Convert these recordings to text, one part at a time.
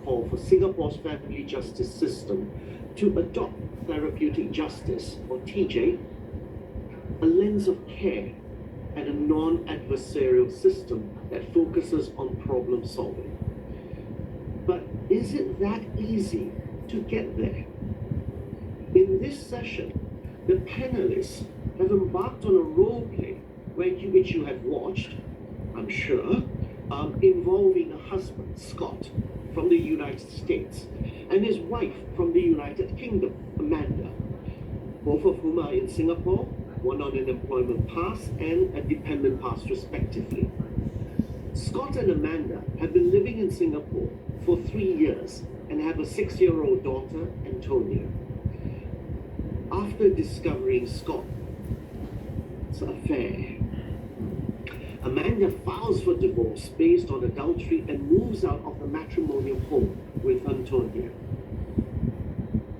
call for Singapore's family justice system to adopt therapeutic justice, or TJ, a lens of care and a non-adversarial system that focuses on problem solving. But is it that easy to get there? In this session, the panelists have embarked on a role play which you have watched, I'm sure, involving a husband, Scott, from the United States, and his wife from the United Kingdom, Amanda, both of whom are in Singapore, one on an employment pass and a dependent pass respectively. Scott and Amanda have been living in Singapore for 3 years and have a 6-year-old daughter, Antonia. After discovering Scott's affair, Amanda files for divorce based on adultery and moves out of the matrimonial home with Antonia.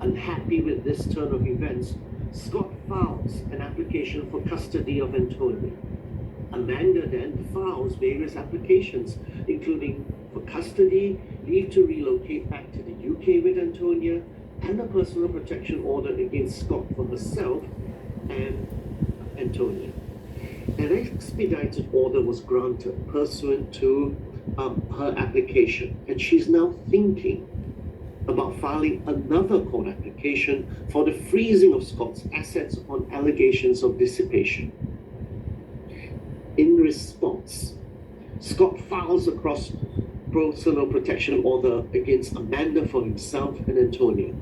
Unhappy with this turn of events, Scott files an application for custody of Antonia. Amanda then files various applications, including for custody, leave to relocate back to the UK with Antonia, and a personal protection order against Scott for herself and Antonia. An expedited order was granted pursuant to her application, and she's now thinking about filing another court application for the freezing of Scott's assets on allegations of dissipation. In response, Scott files a personal protection order against Amanda for himself and Antonia.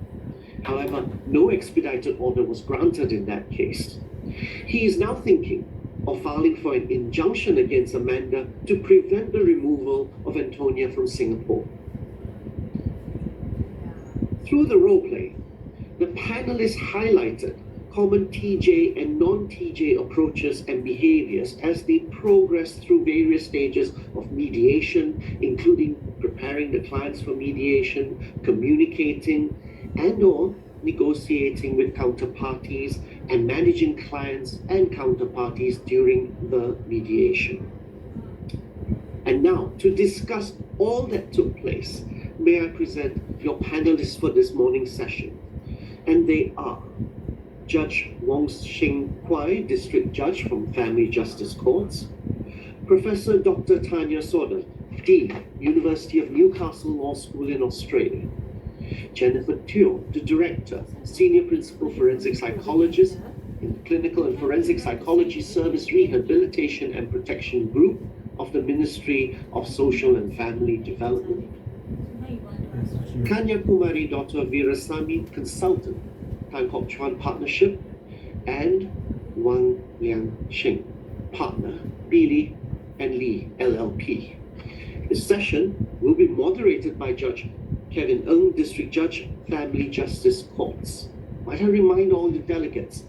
However, no expedited order was granted in that case. He is now thinking of filing for an injunction against Amanda to prevent the removal of Antonia from Singapore. Through the roleplay, the panelists highlighted common TJ and non-TJ approaches and behaviors as they progress through various stages of mediation, including preparing the clients for mediation, communicating and/or negotiating with counterparties, and managing clients and counterparties during the mediation. And now, to discuss all that took place, may I present your panelists for this morning's session. And they are Judge Wong Shing Kwai, District Judge from Family Justice Courts, Professor Dr. Tanya Sodden, Dean, University of Newcastle Law School in Australia, Jennifer Teo, the Director, Senior Principal Forensic Psychologist in the Clinical and Forensic Psychology Service Rehabilitation and Protection Group of the Ministry of Social and Family Development, Kanya Kumari Dr. Veerasamy, Consultant, Tan Kok Chuan Partnership, and Wang Liang Sheng, Partner, Billy and Lee LLP. This session will be moderated by Judge Kevin Ng, District Judge, Family Justice Courts. Might I remind all the delegates,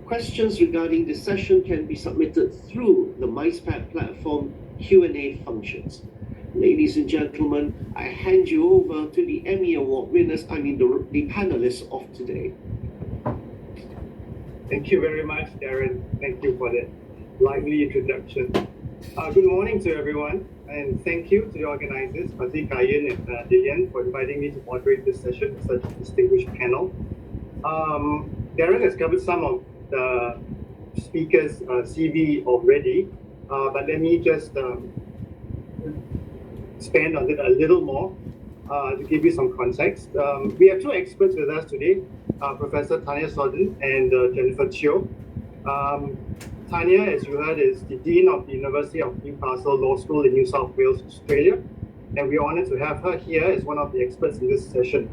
questions regarding this session can be submitted through the MySpat platform Q&A functions. Ladies and gentlemen, I hand you over to the Emmy Award winners, the panelists of today. Thank you very much, Darren. Thank you for that lively introduction. Good morning to everyone, and thank you to the organizers, Pati Kayan and Dillian, for inviting me to moderate this session with such a distinguished panel. Darren has covered some of the speakers' CV already, but let me just expand on it a little more to give you some context. We have two experts with us today, Professor Tanya Sodden and Jennifer Teo. Tanya, as you heard, is the Dean of the University of Newcastle Law School in New South Wales, Australia, and we're honored to have her here as one of the experts in this session.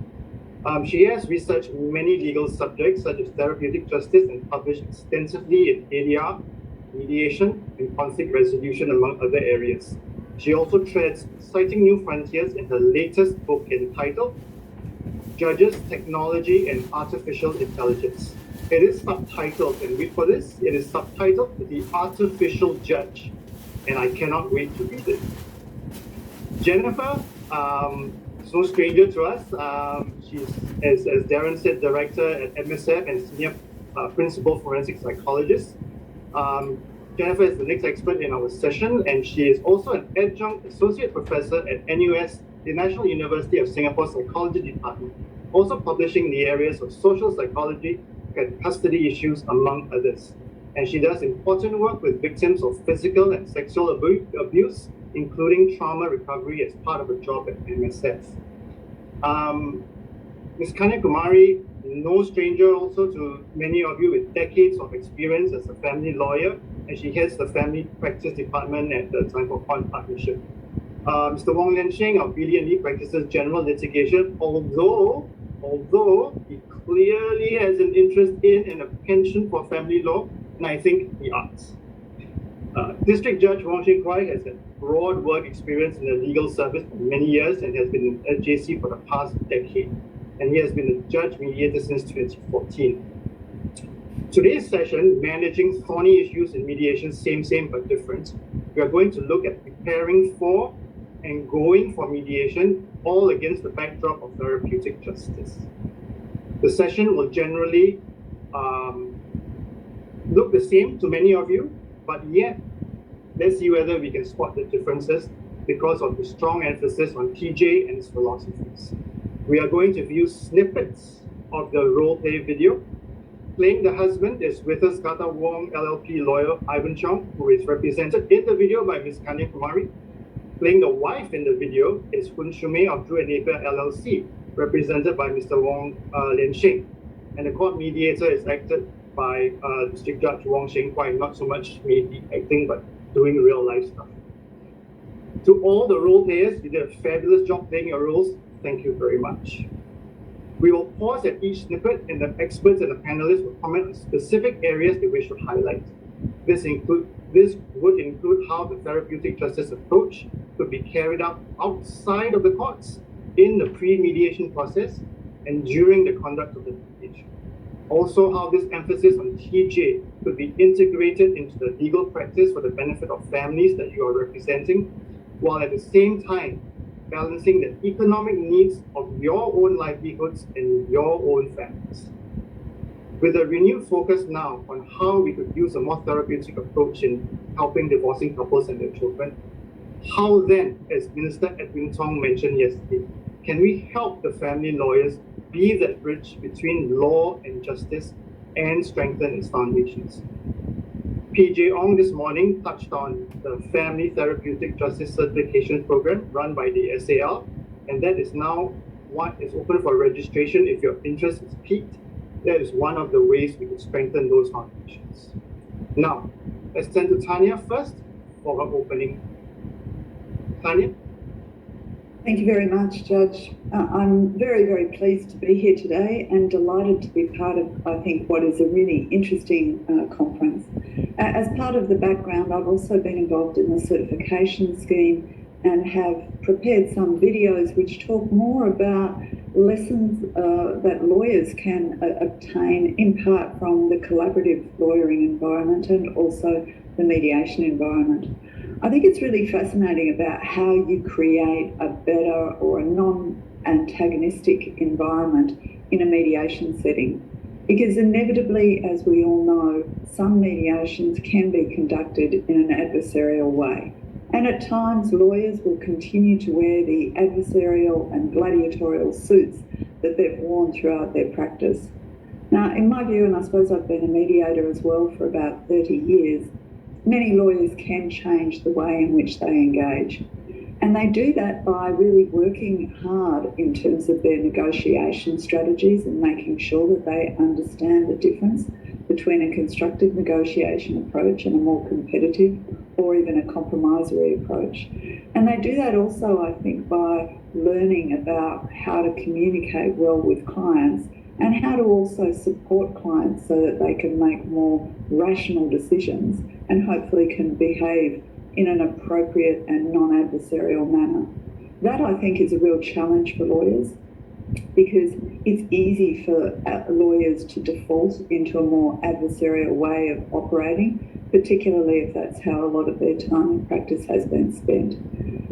She has researched many legal subjects such as therapeutic justice and published extensively in ADR, mediation, and conflict resolution, among other areas. She also treads exciting new frontiers in her latest book entitled Judges, Technology, and Artificial Intelligence. It is subtitled, and wait for this, it is subtitled The Artificial Judge, and I cannot wait to read it. Jennifer is no stranger to us. She's, as Darren said, Director at MSF and Senior Principal Forensic Psychologist. Jennifer is the next expert in our session, and she is also an adjunct associate professor at NUS the National University of Singapore Psychology Department, also publishing in the areas of social psychology and custody issues, among others. And she does important work with victims of physical and sexual abuse, including trauma recovery as part of a job at MSF. Ms. Kanyakumari, no stranger also to many of you with decades of experience as a family lawyer, and she heads the family practice department at the Time for Pond Partnership. Mr. Wong Lian Sheng of Billy & Lee practices general litigation, although he clearly has an interest in and a penchant for family law, and I think the arts. District Judge Wong Sheng Kwai has a broad work experience in the legal service for many years and has been at JC for the past decade. And he has been a judge mediator since 2014. Today's session, Managing Thorny Issues in Mediation, Same but Different, we are going to look at preparing for and going for mediation, all against the backdrop of therapeutic justice. The session will generally look the same to many of you, but yet, let's see whether we can spot the differences because of the strong emphasis on TJ and his philosophies. We are going to view snippets of the role play video. Playing the husband is with us Kata Wong LLP lawyer Ivan Chong, who is represented in the video by Ms. Kanyakumari. Playing the wife in the video is Hun Shumei of Drew and Napier LLC, represented by Mr. Wong Lian Sheng. And the court mediator is acted by District Judge Wong Sheng Kwai, not so much me acting, but doing real life stuff. To all the role players, you did a fabulous job playing your roles. Thank you very much. We will pause at each snippet, and the experts and the panelists will comment on specific areas they wish to highlight. This would include how the therapeutic justice approach could be carried out outside of the courts, in the pre-mediation process, and during the conduct of the mediation. Also, how this emphasis on TJ could be integrated into the legal practice for the benefit of families that you are representing, while at the same time balancing the economic needs of your own livelihoods and your own families. With a renewed focus now on how we could use a more therapeutic approach in helping divorcing couples and their children, how then, as Minister Edwin Tong mentioned yesterday, can we help the family lawyers be that bridge between law and justice and strengthen its foundations? PJ Ong this morning touched on the Family Therapeutic Justice Certification Program run by the SAL, and that is now what is open for registration if your interest is piqued. That is one of the ways we can strengthen those foundations. Now, let's turn to Tanya first for her opening. Tanya? Thank you very much, Judge. I'm very, very pleased to be here today and delighted to be part of, I think, what is a really interesting conference. As part of the background, I've also been involved in the certification scheme and have prepared some videos which talk more about lessons that lawyers can obtain in part from the collaborative lawyering environment and also the mediation environment. I think it's really fascinating about how you create a better or a non-antagonistic environment in a mediation setting. Because inevitably, as we all know, some mediations can be conducted in an adversarial way. And at times, lawyers will continue to wear the adversarial and gladiatorial suits that they've worn throughout their practice. Now, in my view, and I suppose I've been a mediator as well for about 30 years, many lawyers can change the way in which they engage. And they do that by really working hard in terms of their negotiation strategies and making sure that they understand the difference between a constructive negotiation approach and a more competitive or even a compromissory approach. And they do that also, I think, by learning about how to communicate well with clients and how to also support clients so that they can make more rational decisions and hopefully can behave in an appropriate and non-adversarial manner. That, I think, is a real challenge for lawyers because it's easy for lawyers to default into a more adversarial way of operating, particularly if that's how a lot of their time in practice has been spent.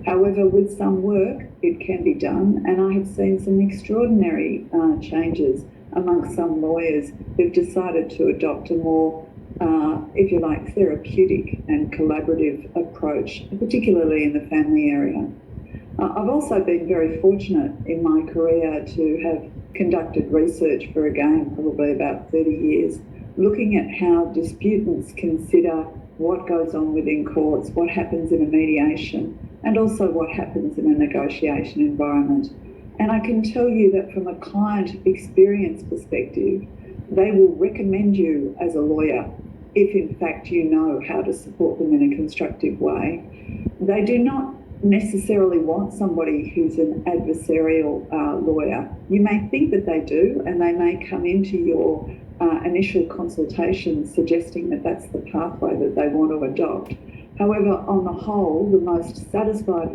However, with some work, it can be done, and I have seen some extraordinary changes amongst some lawyers who've decided to adopt a more if you like, therapeutic and collaborative approach, particularly in the family area. I've also been very fortunate in my career to have conducted research for, again, probably about 30 years, looking at how disputants consider what goes on within courts, what happens in a mediation, and also what happens in a negotiation environment. And I can tell you that from a client experience perspective, they will recommend you as a lawyer if in fact you know how to support them in a constructive way. They do not necessarily want somebody who's an adversarial lawyer. You may think that they do, and they may come into your initial consultation suggesting that that's the pathway that they want to adopt. However, on the whole, the most satisfied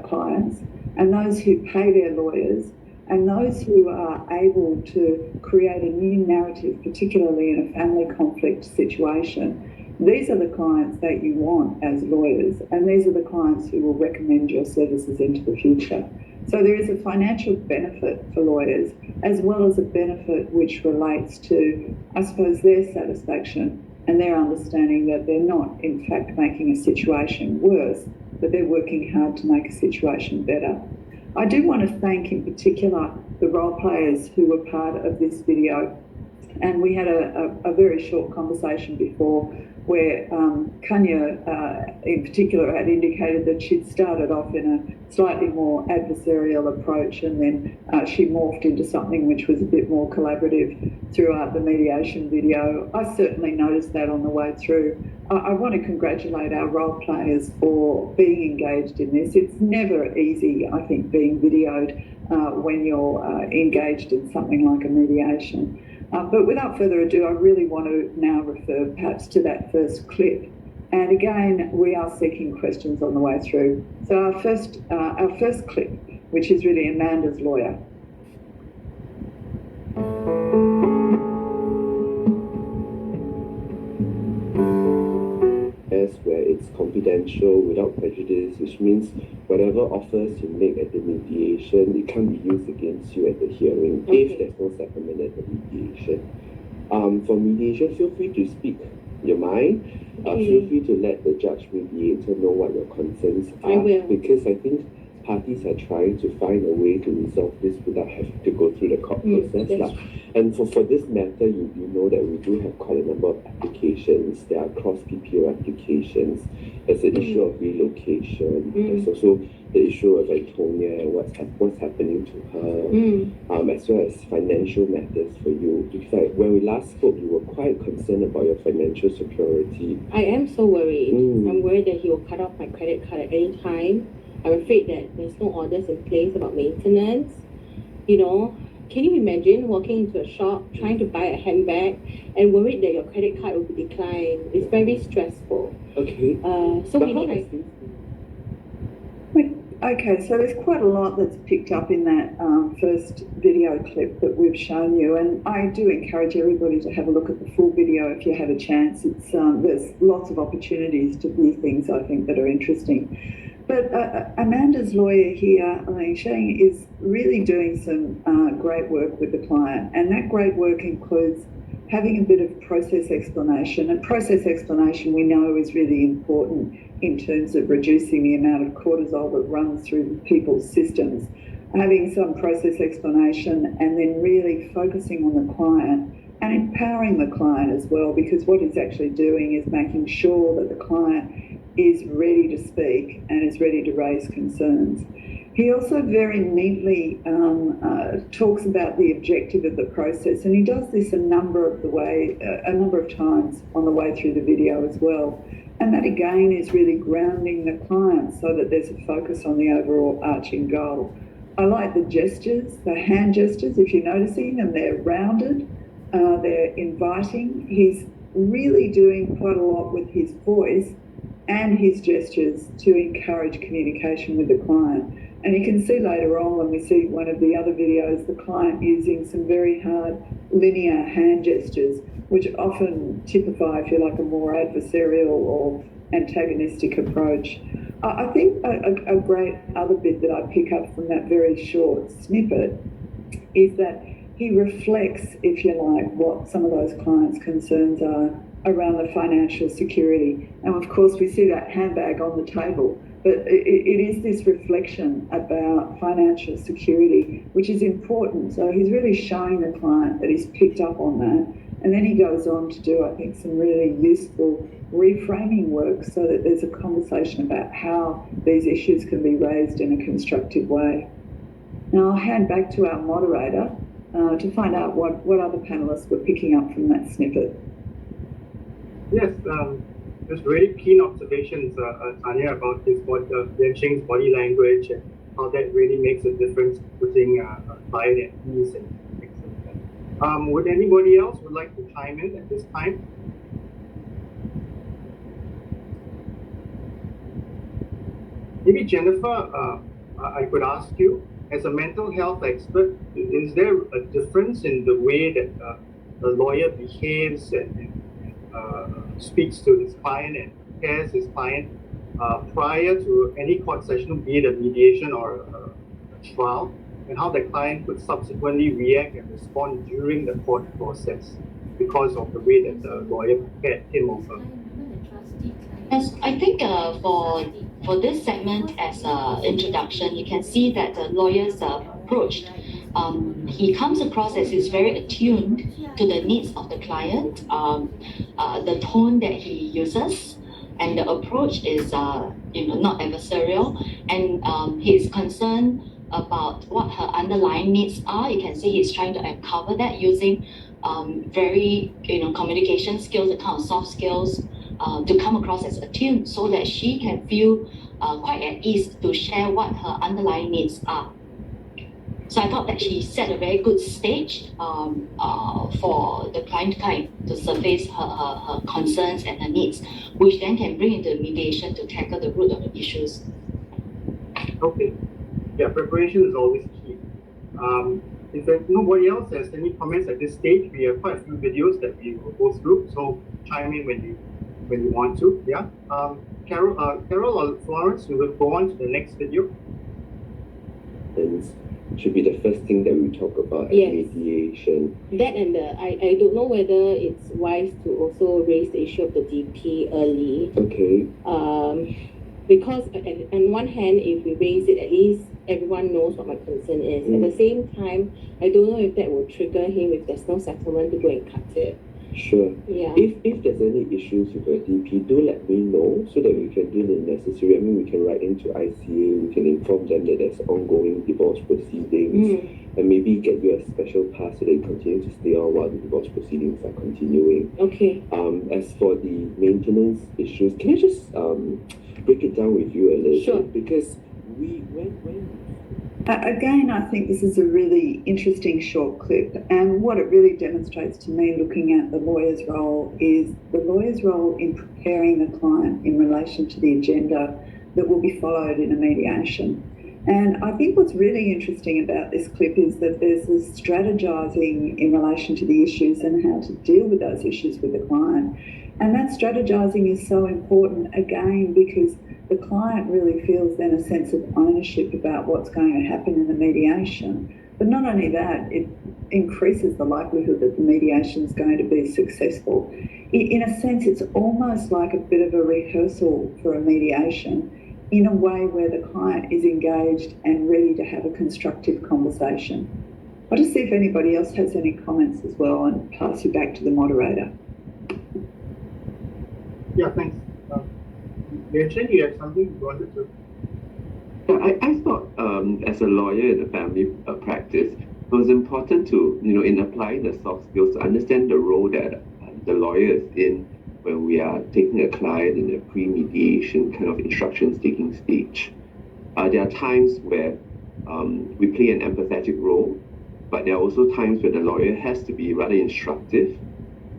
clients and those who pay their lawyers and those who are able to create a new narrative, particularly in a family conflict situation, these are the clients that you want as lawyers, and these are the clients who will recommend your services into the future. So there is a financial benefit for lawyers, as well as a benefit which relates to, I suppose, their satisfaction and their understanding that they're not, in fact, making a situation worse, but they're working hard to make a situation better. I do want to thank, in particular, the role players who were part of this video. And we had a very short conversation before where Kanya in particular had indicated that she'd started off in a slightly more adversarial approach, and then she morphed into something which was a bit more collaborative throughout the mediation video. I certainly noticed that on the way through. I want to congratulate our role players for being engaged in this. It's never easy, I think, being videoed when you're engaged in something like a mediation. But without further ado, I really want to now refer perhaps to that first clip. And again, we are seeking questions on the way through. So our first clip, which is really Amanda's lawyer. Where it's confidential without prejudice, which means whatever offers you make at the mediation, it can't be used against you at the hearing if there's no settlement at the mediation. For mediation, feel free to speak your mind. Feel free to let the judge mediator know what your concerns are. I will. Because I think parties are trying to find a way to resolve this without having to go through the court process. And for this matter, you know that we do have quite a number of applications. There are cross PPO applications. There's the issue of relocation. There's also the issue of Antonia and what's happening to her, as well as financial matters for you. Because when we last spoke, you were quite concerned about your financial security. I am so worried. I'm worried that he will cut off my credit card at any time. I'm afraid that there's no orders in place about maintenance. You know, can you imagine walking into a shop, trying to buy a handbag, and worried that your credit card will be declined? It's very stressful. Okay. So maybe Okay, so there's quite a lot that's picked up in that first video clip that we've shown you, and I do encourage everybody to have a look at the full video if you have a chance. It's there's lots of opportunities to view things, I think, that are interesting. But Amanda's lawyer here, Elaine Sheng, is really doing some great work with the client, and that great work includes having a bit of process explanation. And process explanation, we know, is really important in terms of reducing the amount of cortisol that runs through people's systems. Having some process explanation and then really focusing on the client and empowering the client as well, because what he's actually doing is making sure that the client is ready to speak and is ready to raise concerns. He also very neatly talks about the objective of the process, and he does this a number of times on the way through the video as well. And that again is really grounding the client so that there's a focus on the overall arching goal. I like the gestures, the hand gestures, if you're noticing them, they're rounded, they're inviting. He's really doing quite a lot with his voice and his gestures to encourage communication with the client. And you can see later on when we see one of the other videos, the client using some very hard linear hand gestures, which often typify, if you like, a more adversarial or antagonistic approach. I think a great other bit that I pick up from that very short snippet is that he reflects, if you like, what some of those clients' concerns are around the financial security. And of course, we see that handbag on the table. but it is this reflection about financial security, which is important. So he's really showing the client that he's picked up on that. And then he goes on to do, I think, some really useful reframing work so that there's a conversation about how these issues can be raised in a constructive way. Now I'll hand back to our moderator to find out what other panellists were picking up from that snippet. Yes, just really keen observations, Tanya, about Yan Ching's body language and how that really makes a difference, putting a client at ease and things like that. Would anybody else would like to chime in at this time? Maybe Jennifer, I could ask you, as a mental health expert, is there a difference in the way that a lawyer behaves and speaks to his client and prepares his client prior to any court session, be it a mediation or a trial, and how the client could subsequently react and respond during the court process because of the way that the lawyer prepared him or her? Yes, I think for this segment as an introduction, you can see that the lawyer's approach, he comes across as he's very attuned to the needs of the client, the tone that he uses, and the approach is not adversarial, and he's concerned about what her underlying needs are. You can see he's trying to uncover that using very communication skills, the kind of soft skills, to come across as attuned so that she can feel quite at ease to share what her underlying needs are. So I thought that she set a very good stage for the client to surface her concerns and her needs, which then can bring into mediation to tackle the root of the issues. Okay. Yeah, preparation is always key. If nobody else has any comments at this stage, we have quite a few videos that we will go through, so chime in when you want to. Yeah. Carol or Florence, we will go on to the next video. Should be the first thing that we talk about at mediation. That and I don't know whether it's wise to also raise the issue of the DP early. Okay. Because on one hand, if we raise it, at least everyone knows what my concern is. At the same time, I don't know if that will trigger him if there's no settlement to go and cut it. Sure. Yeah. If there's any issues with a DP, do let me know so that we can do the necessary. I mean, we can write into ICA, we can inform them that there's ongoing divorce proceedings, and maybe get you a special pass so they continue to stay on while the divorce proceedings are continuing. Okay. As for the maintenance issues, can I just break it down with you a little Sure. bit? Because when Again, I think this is a really interesting short clip, and what it really demonstrates to me looking at the lawyer's role is the lawyer's role in preparing the client in relation to the agenda that will be followed in a mediation. And I think what's really interesting about this clip is that there's this strategizing in relation to the issues and how to deal with those issues with the client. And that strategizing is so important, again, because the client really feels then a sense of ownership about what's going to happen in the mediation. But not only that, it increases the likelihood that the mediation is going to be successful. In a sense, it's almost like a bit of a rehearsal for a mediation in a way where the client is engaged and ready to have a constructive conversation. I'll just see if anybody else has any comments as well and pass you back to the moderator. Yeah, thanks. Mediation, you have something you wanted to? I thought, as a lawyer in a family practice, it was important to, in applying the soft skills, to understand the role that the lawyer is in when we are taking a client in a pre-mediation kind of instructions-taking stage. There are times where we play an empathetic role, but there are also times where the lawyer has to be rather instructive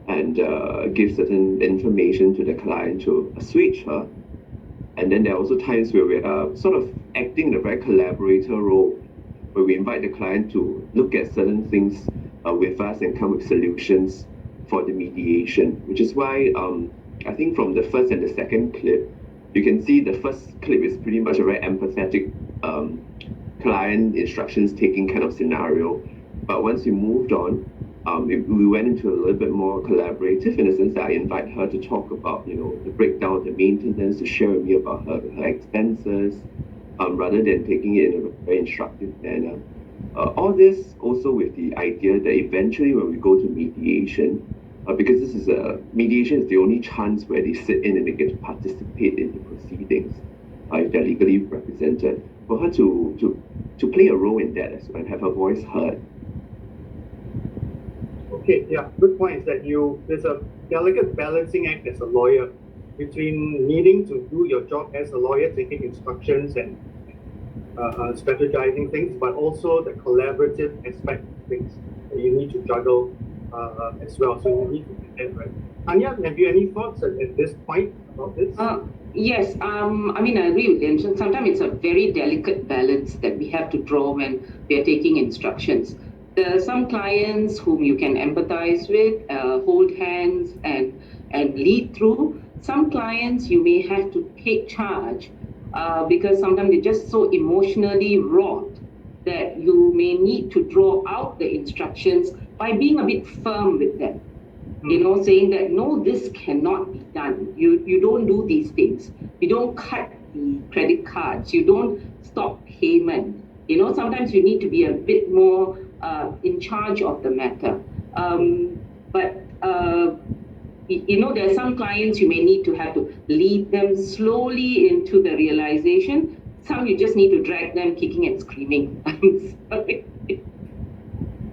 and give certain information to the client to assuage her. And then there are also times where we are sort of acting in a very collaborator role, where we invite the client to look at certain things with us and come with solutions for the mediation, which is why I think from the first and the second clip, you can see the first clip is pretty much a very empathetic client instructions taking kind of scenario. But once we moved on, we went into a little bit more collaborative in the sense that I invite her to talk about, the breakdown of the maintenance, to share with me about her expenses, rather than taking it in a very instructive manner. All this also with the idea that eventually when we go to mediation, because mediation is the only chance where they sit in and they get to participate in the proceedings, if they're legally represented, for her to play a role in that as well and have her voice heard. Okay, yeah, good point is that there's a delicate balancing act as a lawyer between needing to do your job as a lawyer, taking instructions and strategizing things, but also the collaborative aspect of things that you need to juggle as well. So you need to get that right. Anya, have you any thoughts at this point about this? Yes, I agree with them. So sometimes it's a very delicate balance that we have to draw when we are taking instructions. There are some clients whom you can empathize with, hold hands and lead through. Some clients you may have to take charge because sometimes they're just so emotionally wrought that you may need to draw out the instructions by being a bit firm with them. Saying that, no, this cannot be done. You don't do these things. You don't cut the credit cards. You don't stop payment. Sometimes you need to be a bit more in charge of the matter. But there are some clients you may need to have to lead them slowly into the realization. Some you just need to drag them kicking and screaming. I'm sorry.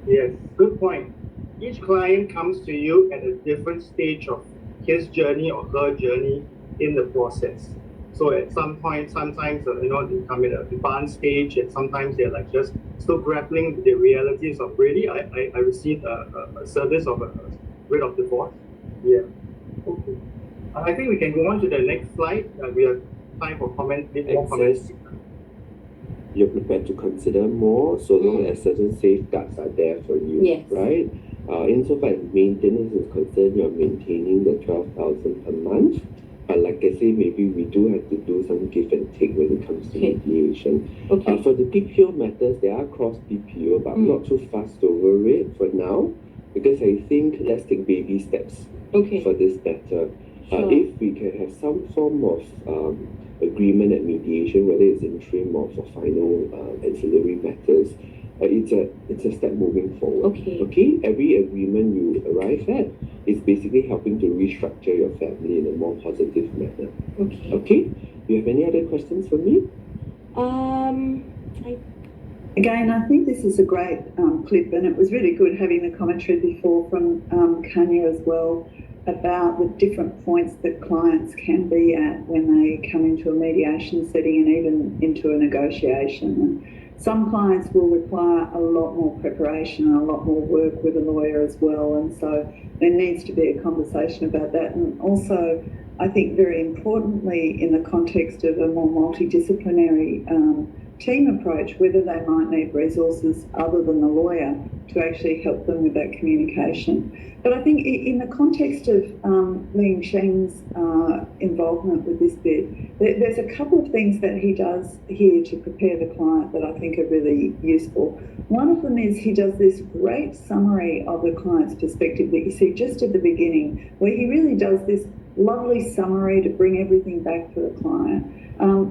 Yes, good point. Each client comes to you at a different stage of his journey or her journey in the process. So at some point, sometimes they come at an advanced stage, and sometimes they're like just still grappling with the realities of really, I received a service of a writ of divorce. Yeah. Okay. I think we can go on to the next slide. We have time for comments. More comments. You're prepared to consider more so long as certain safeguards are there for you, Yes. right? Insofar as maintenance is concerned, you're maintaining the 12,000 per month. But like I say, maybe we do have to do some give and take when it comes to mediation. Okay. For the PPO matters, there are cross PPO, but I'm not too fast over it for now, because I think let's take baby steps for this matter. Sure. If we can have some form of agreement at mediation, whether it's interim or for final ancillary matters, it's a step moving forward. Okay. Every agreement you arrive at is basically helping to restructure your family in a more positive manner. Okay. Do you have any other questions for me? Again, I think this is a great clip, and it was really good having the commentary before from Kanya as well about the different points that clients can be at when they come into a mediation setting and even into a negotiation. And some clients will require a lot more preparation and a lot more work with a lawyer as well, and so there needs to be a conversation about that. And also, I think very importantly, in the context of a more multidisciplinary team approach, whether they might need resources other than the lawyer to actually help them with that communication. But I think in the context of Ling Sheng's involvement with this bit, there's a couple of things that he does here to prepare the client that I think are really useful. One of them is he does this great summary of the client's perspective that you see just at the beginning, where he really does this lovely summary to bring everything back for the client.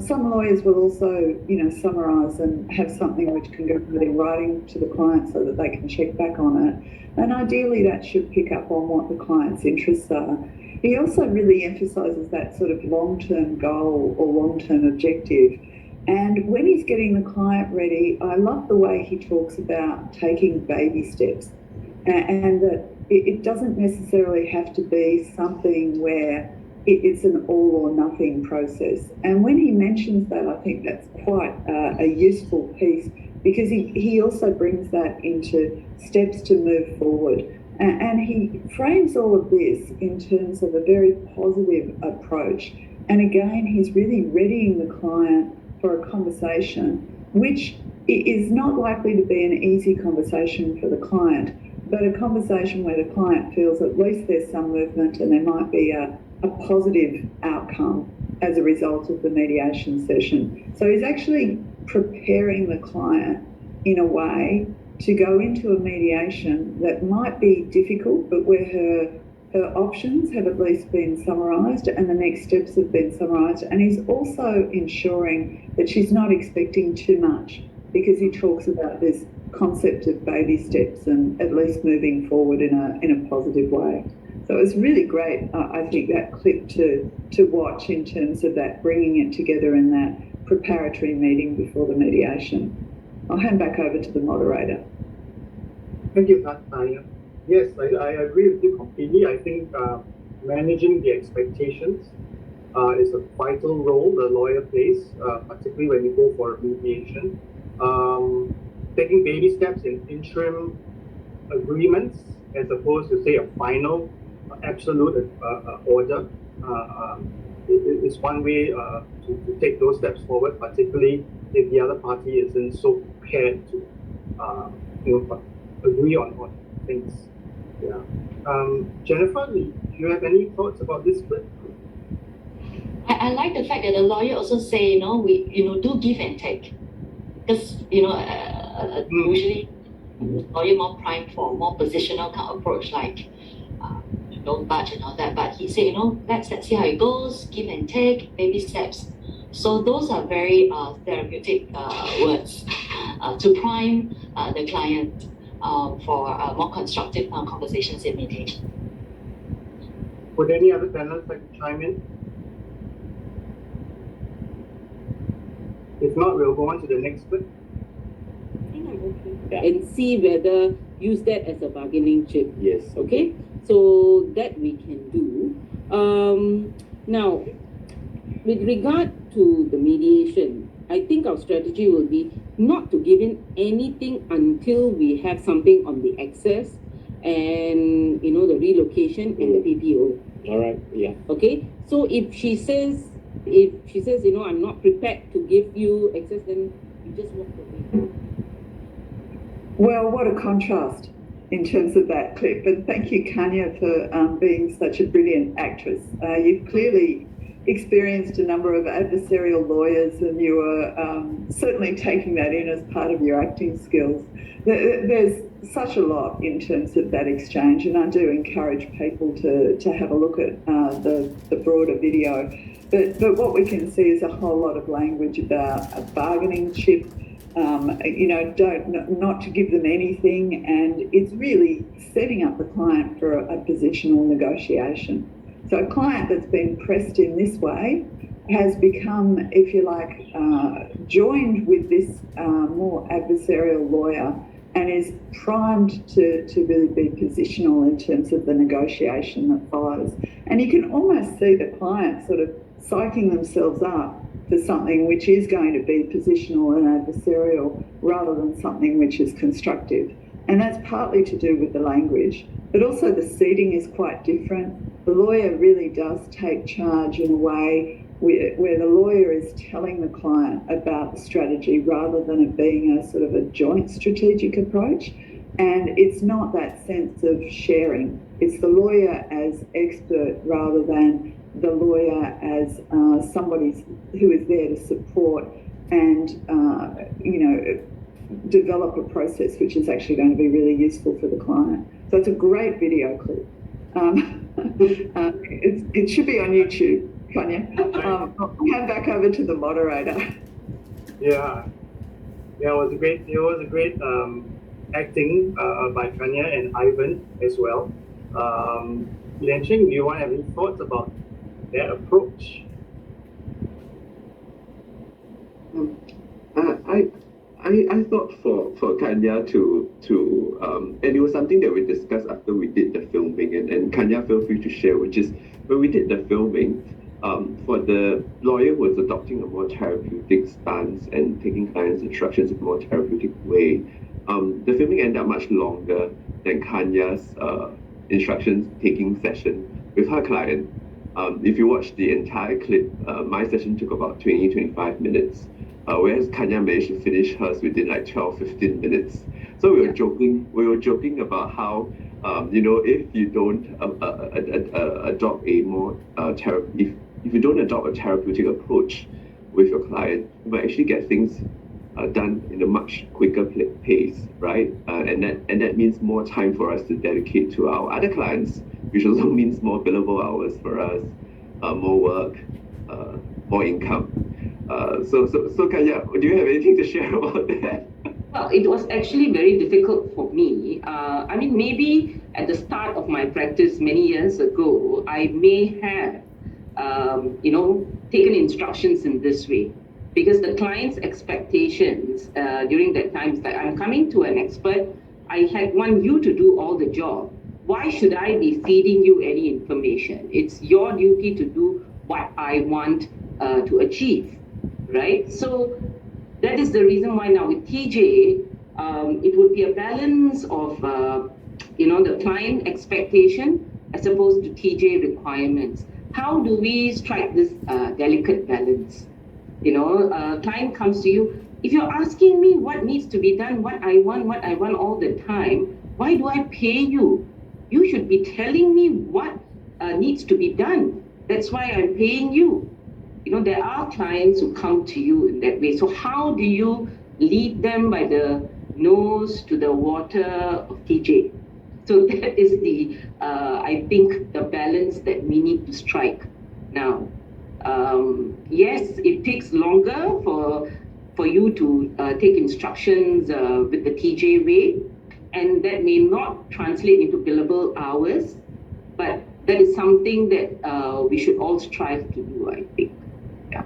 Some lawyers will also, summarise and have something which can go in writing to the client so that they can check back on it. And ideally that should pick up on what the client's interests are. He also really emphasises that sort of long-term goal or long-term objective. And when he's getting the client ready, I love the way he talks about taking baby steps, and that it doesn't necessarily have to be something where it's an all or nothing process. And when he mentions that, I think that's quite a useful piece, because he also brings that into steps to move forward. And he frames all of this in terms of a very positive approach. And again, he's really readying the client for a conversation, which is not likely to be an easy conversation for the client, but a conversation where the client feels at least there's some movement and there might be a positive outcome as a result of the mediation session. So he's actually preparing the client in a way to go into a mediation that might be difficult, but where her options have at least been summarised and the next steps have been summarised, and he's also ensuring that she's not expecting too much, because he talks about this concept of baby steps and at least moving forward in a positive way. So it was really great, I think, that clip to watch in terms of that, bringing it together in that preparatory meeting before the mediation. I'll hand back over to the moderator. Thank you, Tanya. Yes, I agree with you completely. I think managing the expectations is a vital role the lawyer plays, particularly when you go for a mediation. Taking baby steps in interim agreements as opposed to, say, a final absolute order is one way to take those steps forward, particularly if the other party isn't so prepared to agree on things. Yeah. Jennifer, do you have any thoughts about this clip? I like the fact that the lawyer also say, we do give and take, because usually lawyer more primed for more positional kind of approach, like don't budge and all that. But he said, let's see how it goes, give and take, baby steps. So those are very therapeutic words to prime the client for more constructive conversations in mediation. Would any other panelists like to chime in? If not, we'll go on to the next clip. I think I'm okay. And see whether use that as a bargaining chip. Yes. Okay, so that we can do. Now, with regard to the mediation, I think our strategy will be not to give in anything until we have something on the access and the relocation and the PPO. All right. Yeah. Okay. So if she says, I'm not prepared to give you access, then you just walk away. Well, what a contrast in terms of that clip. And thank you, Kanya, for being such a brilliant actress. You've clearly experienced a number of adversarial lawyers, and you were certainly taking that in as part of your acting skills. There's such a lot in terms of that exchange, and I do encourage people to have a look at the broader video. But what we can see is a whole lot of language about a bargaining chip, not to give them anything, and it's really setting up the client for a positional negotiation. So a client that's been pressed in this way has become, if you like, joined with this more adversarial lawyer and is primed to really be positional in terms of the negotiation that follows. And you can almost see the client sort of psyching themselves up for something which is going to be positional and adversarial rather than something which is constructive. And that's partly to do with the language, but also the seating is quite different. The lawyer really does take charge in a way where the lawyer is telling the client about the strategy rather than it being a sort of a joint strategic approach. And it's not that sense of sharing. It's the lawyer as expert rather than the lawyer as somebody who is there to support and, develop a process which is actually going to be really useful for the client. So it's a great video clip. It should be on YouTube, Kanya. I'll hand back over to the moderator. Yeah, it was a great acting by Kanya and Ivan as well. Lianqing, do you want to have any thoughts about their approach? I thought for Kanya to and it was something that we discussed after we did the filming, and Kanya, feel free to share, which is when we did the filming, for the lawyer who was adopting a more therapeutic stance and taking clients' instructions in a more therapeutic way, the filming ended up much longer than Kanya's instructions taking session with her client. If you watch the entire clip, my session took about 20-25 minutes. Whereas Kanya managed to finish hers within like 12-15 minutes. So we were joking about how, if you don't adopt a more if you don't adopt a therapeutic approach with your client, you might actually get things done in a much quicker pace, right? And that means more time for us to dedicate to our other clients, which also means more billable hours for us, more work, more income. So Kaya, do you have anything to share about that? Well, it was actually very difficult for me. I mean, maybe at the start of my practice many years ago, I may have, taken instructions in this way. Because the client's expectations during that time is that I'm coming to an expert, I want you to do all the job. Why should I be feeding you any information? It's your duty to do what I want to achieve, right? So that is the reason why now with TJ, it would be a balance of, the client expectation as opposed to TJ requirements. How do we strike this delicate balance? Client comes to you. If you're asking me what needs to be done, what I want all the time, why do I pay you? You should be telling me what needs to be done. That's why I'm paying you. There are clients who come to you in that way. So how do you lead them by the nose to the water of TJ? So that is I think, the balance that we need to strike now. Yes, it takes longer for you to take instructions with the TJ way, and that may not translate into billable hours, but that is something that we should all strive to do, I think. Yeah.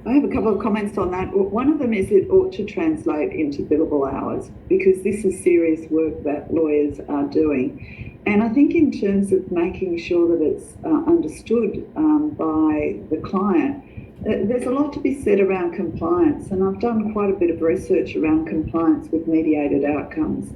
I have a couple of comments on that. One of them is it ought to translate into billable hours, because this is serious work that lawyers are doing. And I think in terms of making sure that it's understood by the client, there's a lot to be said around compliance. And I've done quite a bit of research around compliance with mediated outcomes.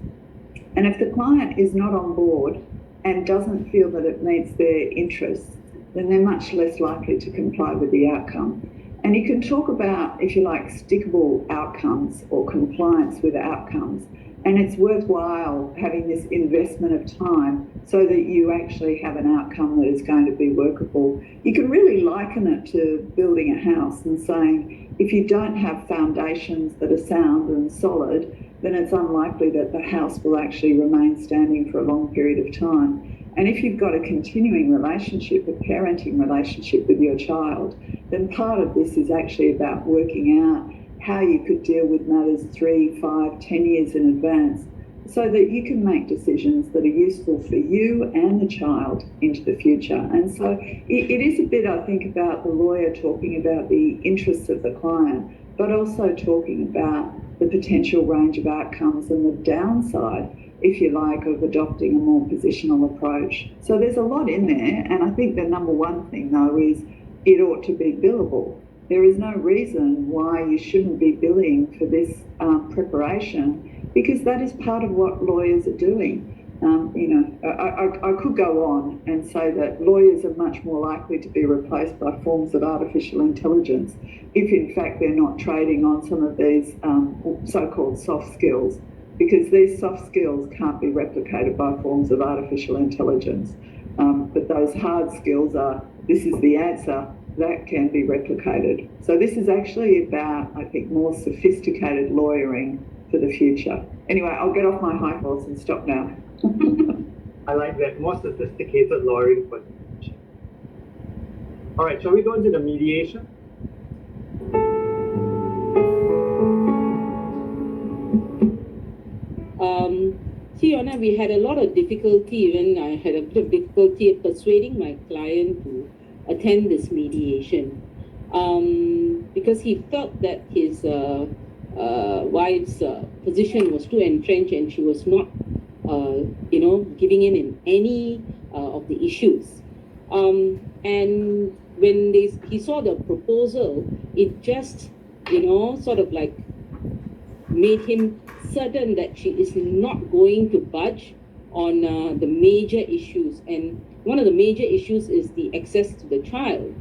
And if the client is not on board and doesn't feel that it meets their interests, then they're much less likely to comply with the outcome. And you can talk about, if you like, stickable outcomes or compliance with outcomes. And it's worthwhile having this investment of time so that you actually have an outcome that is going to be workable. You can really liken it to building a house and saying, if you don't have foundations that are sound and solid, then it's unlikely that the house will actually remain standing for a long period of time. And if you've got a continuing relationship, a parenting relationship with your child, then part of this is actually about working out how you could deal with matters 3, 5, 10 years in advance, so that you can make decisions that are useful for you and the child into the future. And so it is a bit, I think, about the lawyer talking about the interests of the client, but also talking about the potential range of outcomes and the downside, if you like, of adopting a more positional approach. So there's a lot in there, and I think the number one thing, though, is it ought to be billable. There is no reason why you shouldn't be billing for this preparation, because that is part of what lawyers are doing. I could go on and say that lawyers are much more likely to be replaced by forms of artificial intelligence if in fact they're not trading on some of these so-called soft skills, because these soft skills can't be replicated by forms of artificial intelligence. But those hard skills are, this is the answer, that can be replicated. So this is actually about, I think, more sophisticated lawyering for the future. Anyway, I'll get off my high horse and stop now. I like that, more sophisticated lawyering for the future. All right, shall we go into the mediation? Fiona, we had a lot of difficulty, even I had a bit of difficulty persuading my client to attend this mediation, because he felt that his wife's position was too entrenched and she was not, giving in any of the issues. And when he saw the proposal, it just, sort of like made him certain that she is not going to budge on the major issues. And one of the major issues is the access to the child.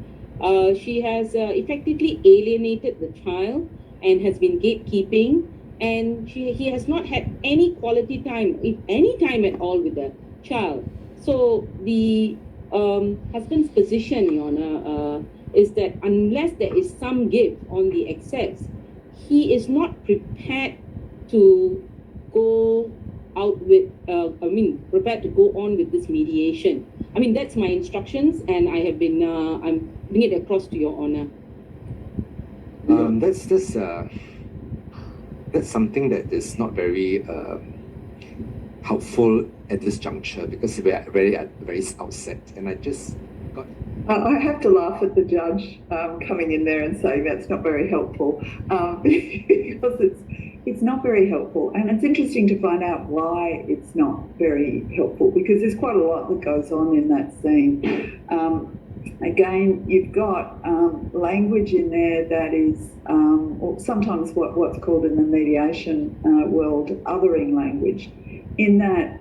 She has effectively alienated the child and has been gatekeeping, and he has not had any quality time, if any time at all, with the child. So the husband's position, Yona, is that unless there is some give on the excess, he is not prepared to go out with, prepared to go on with this mediation. I mean, that's my instructions, and I have been, I'm putting it across to Your Honor. That's something that is not very helpful at this juncture, because we are very at the very outset, and I just got. I have to laugh at the judge coming in there and saying that's not very helpful, because it's not very helpful, and it's interesting to find out why it's not very helpful, because there's quite a lot that goes on in that scene. Again, you've got language in there that is, or sometimes what's called in the mediation world, othering language. In that,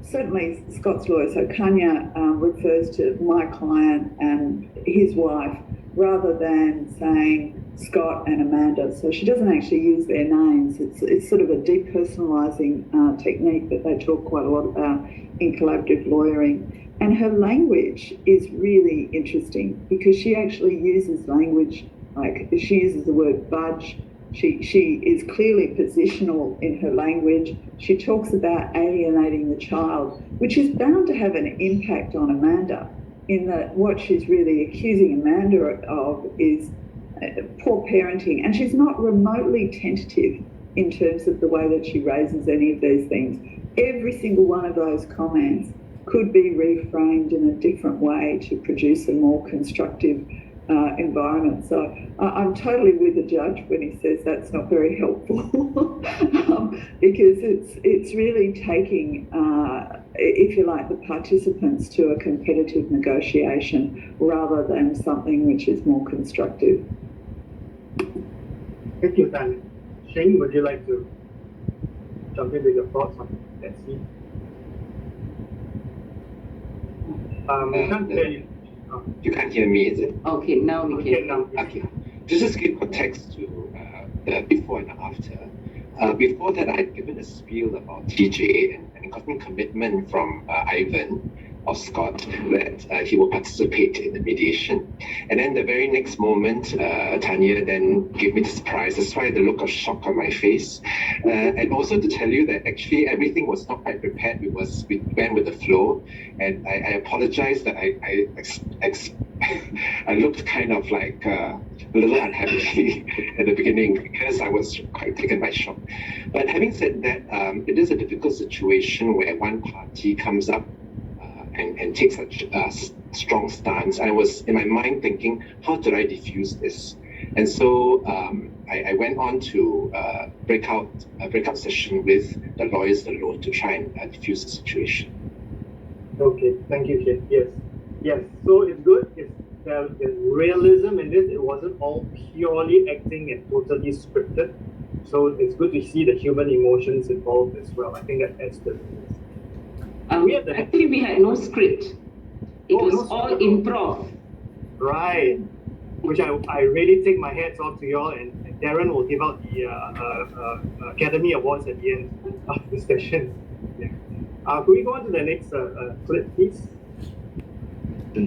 certainly Scott's lawyer, so Kanya, refers to my client and his wife rather than saying Scott and Amanda. So she doesn't actually use their names. It's sort of a depersonalising technique that they talk quite a lot about in collaborative lawyering. And her language is really interesting because she actually uses language, like she uses the word budge. She is clearly positional in her language. She talks about alienating the child, which is bound to have an impact on Amanda, in that what she's really accusing Amanda of is poor parenting. And she's not remotely tentative in terms of the way that she raises any of these things. Every single one of those comments could be reframed in a different way to produce a more constructive environment. So I'm totally with the judge when he says that's not very helpful, because it's really taking, if you like, the participants to a competitive negotiation rather than something which is more constructive. Thank you, Tanya. Shane, would you like to jump in with your thoughts on that scene? We can't hear you. You can't hear me, is it? Okay, now we can. Now. Okay. Just give context to the before and after. Before that, I had given a spiel about TJ and gotten commitment from Ivan or Scott that he will participate in the mediation. And then the very next moment, Tanya then gave me the surprise. That's why the look of shock on my face. And also to tell you that actually everything was not quite prepared. We went with the flow. And I apologize that I looked kind of like a little unhappy at the beginning because I was quite taken by shock. But having said that, it is a difficult situation where one party comes up and takes such a strong stance. I was in my mind thinking, how do I diffuse this? And so I went on to a breakout session with the lawyers alone to try and diffuse the situation. Okay, thank you, Shane. Yes. So it's good. There's realism in this. It wasn't all purely acting and totally scripted. So it's good to see the human emotions involved as well. I think that adds to this. Actually, we had no script. It was all improv. Right. Which I really take my hats off to y'all, and Darren will give out the Academy Awards at the end of the session. Yeah. Could we go on to the next clip, please?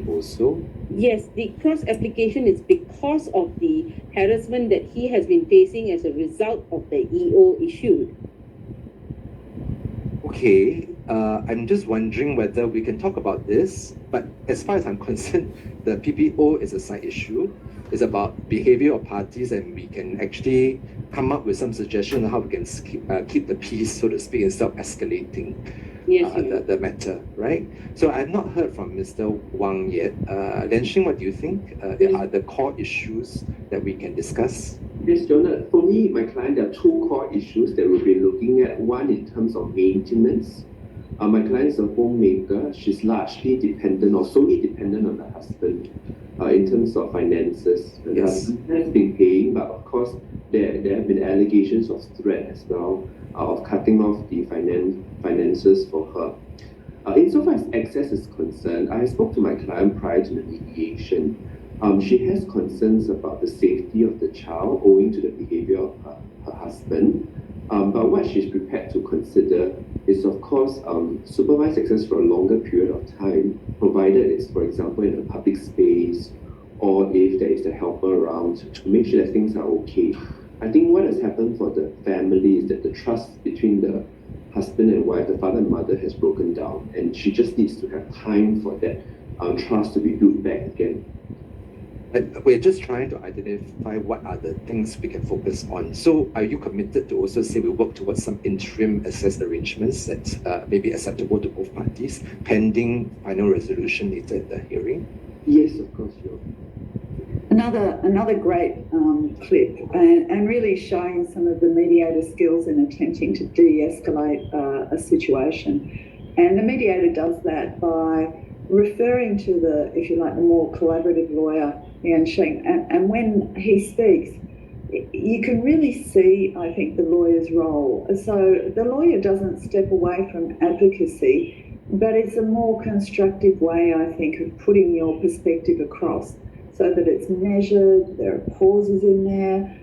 Also, Yes, the cross application is because of the harassment that he has been facing as a result of the EO issued. okay, I'm just wondering whether we can talk about this, but as far as I'm concerned, the PPO is a side issue. It's about behavior of parties, and we can actually come up with some suggestion on how we can keep the peace, so to speak, instead of escalating the matter, right? So I've not heard from Mr. Wang yet. Lianxing, what do you think are the core issues that we can discuss? Yes, Jonah. For me, my client, there are two core issues that we'll be looking at. One, in terms of maintenance. My client is a homemaker. She's largely dependent or solely dependent on her husband in terms of finances. The husband has been paying, but of course, there have been allegations of threat as well of cutting off the finances for her. Insofar as access is concerned, I spoke to my client prior to the mediation. She has concerns about the safety of the child owing to the behavior of her husband. But what she's prepared to consider is, of course, supervised access for a longer period of time, provided it's, for example, in a public space or if there is a helper around to make sure that things are okay. I think what has happened for the family is that the trust between the husband and wife, the father and mother, has broken down, and she just needs to have time for that trust to be built back again. And we're just trying to identify what are the things we can focus on. So are you committed to also say we work towards some interim access arrangements that may be acceptable to both parties, pending final resolution later in the hearing? Yes, of course, sure. Another great clip, and really showing some of the mediator skills in attempting to de-escalate a situation. And the mediator does that by referring to the, if you like, the more collaborative lawyer, Ian Sheng. And when he speaks, you can really see, I think, the lawyer's role. So the lawyer doesn't step away from advocacy, but it's a more constructive way, I think, of putting your perspective across, so that it's measured, there are pauses in there,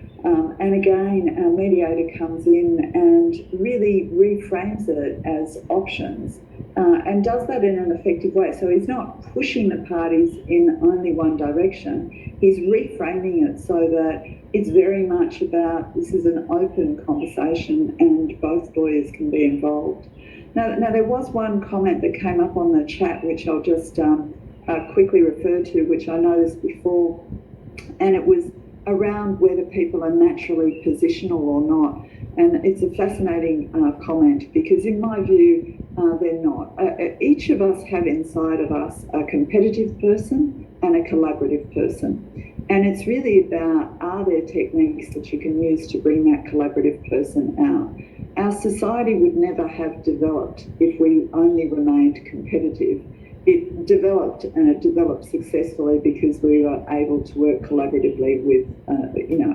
and again, our mediator comes in and really reframes it as options, and does that in an effective way. So he's not pushing the parties in only one direction, he's reframing it so that it's very much about, this is an open conversation and both lawyers can be involved. Now there was one comment that came up on the chat, which I'll just quickly refer to, which I noticed before, and it was around whether people are naturally positional or not. And it's a fascinating comment, because in my view, they're not. Each of us have inside of us a competitive person and a collaborative person. And it's really about, are there techniques that you can use to bring that collaborative person out? Our society would never have developed if we only remained competitive. It developed, and it developed successfully because we were able to work collaboratively with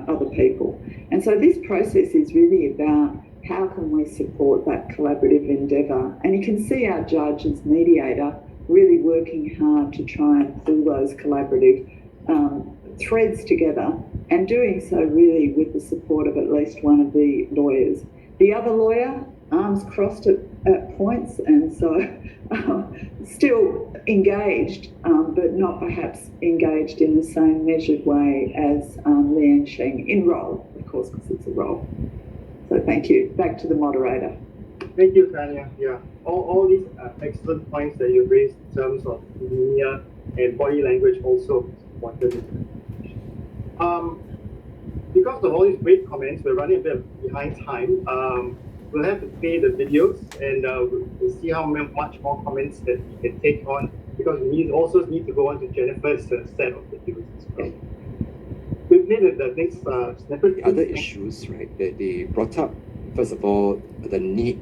other people. And so this process is really about how can we support that collaborative endeavour. And you can see our judge as mediator really working hard to try and pull those collaborative threads together, and doing so really with the support of at least one of the lawyers. The other lawyer, arms crossed at points, and so still engaged, but not perhaps engaged in the same measured way as Lian Sheng, in role, of course, because it's a role. So thank you. Back to the moderator. Thank you, Tanya. Yeah, all these excellent points that you raised in terms of demeanor and body language also supported. Because of all these great comments, we're running a bit behind time. We'll have to play the videos, and we'll see how much more comments that we can take on, because we also need to go on to Jennifer's set of videos as well. We'll play the next snippet. The other issues, right, they brought up, first of all, the need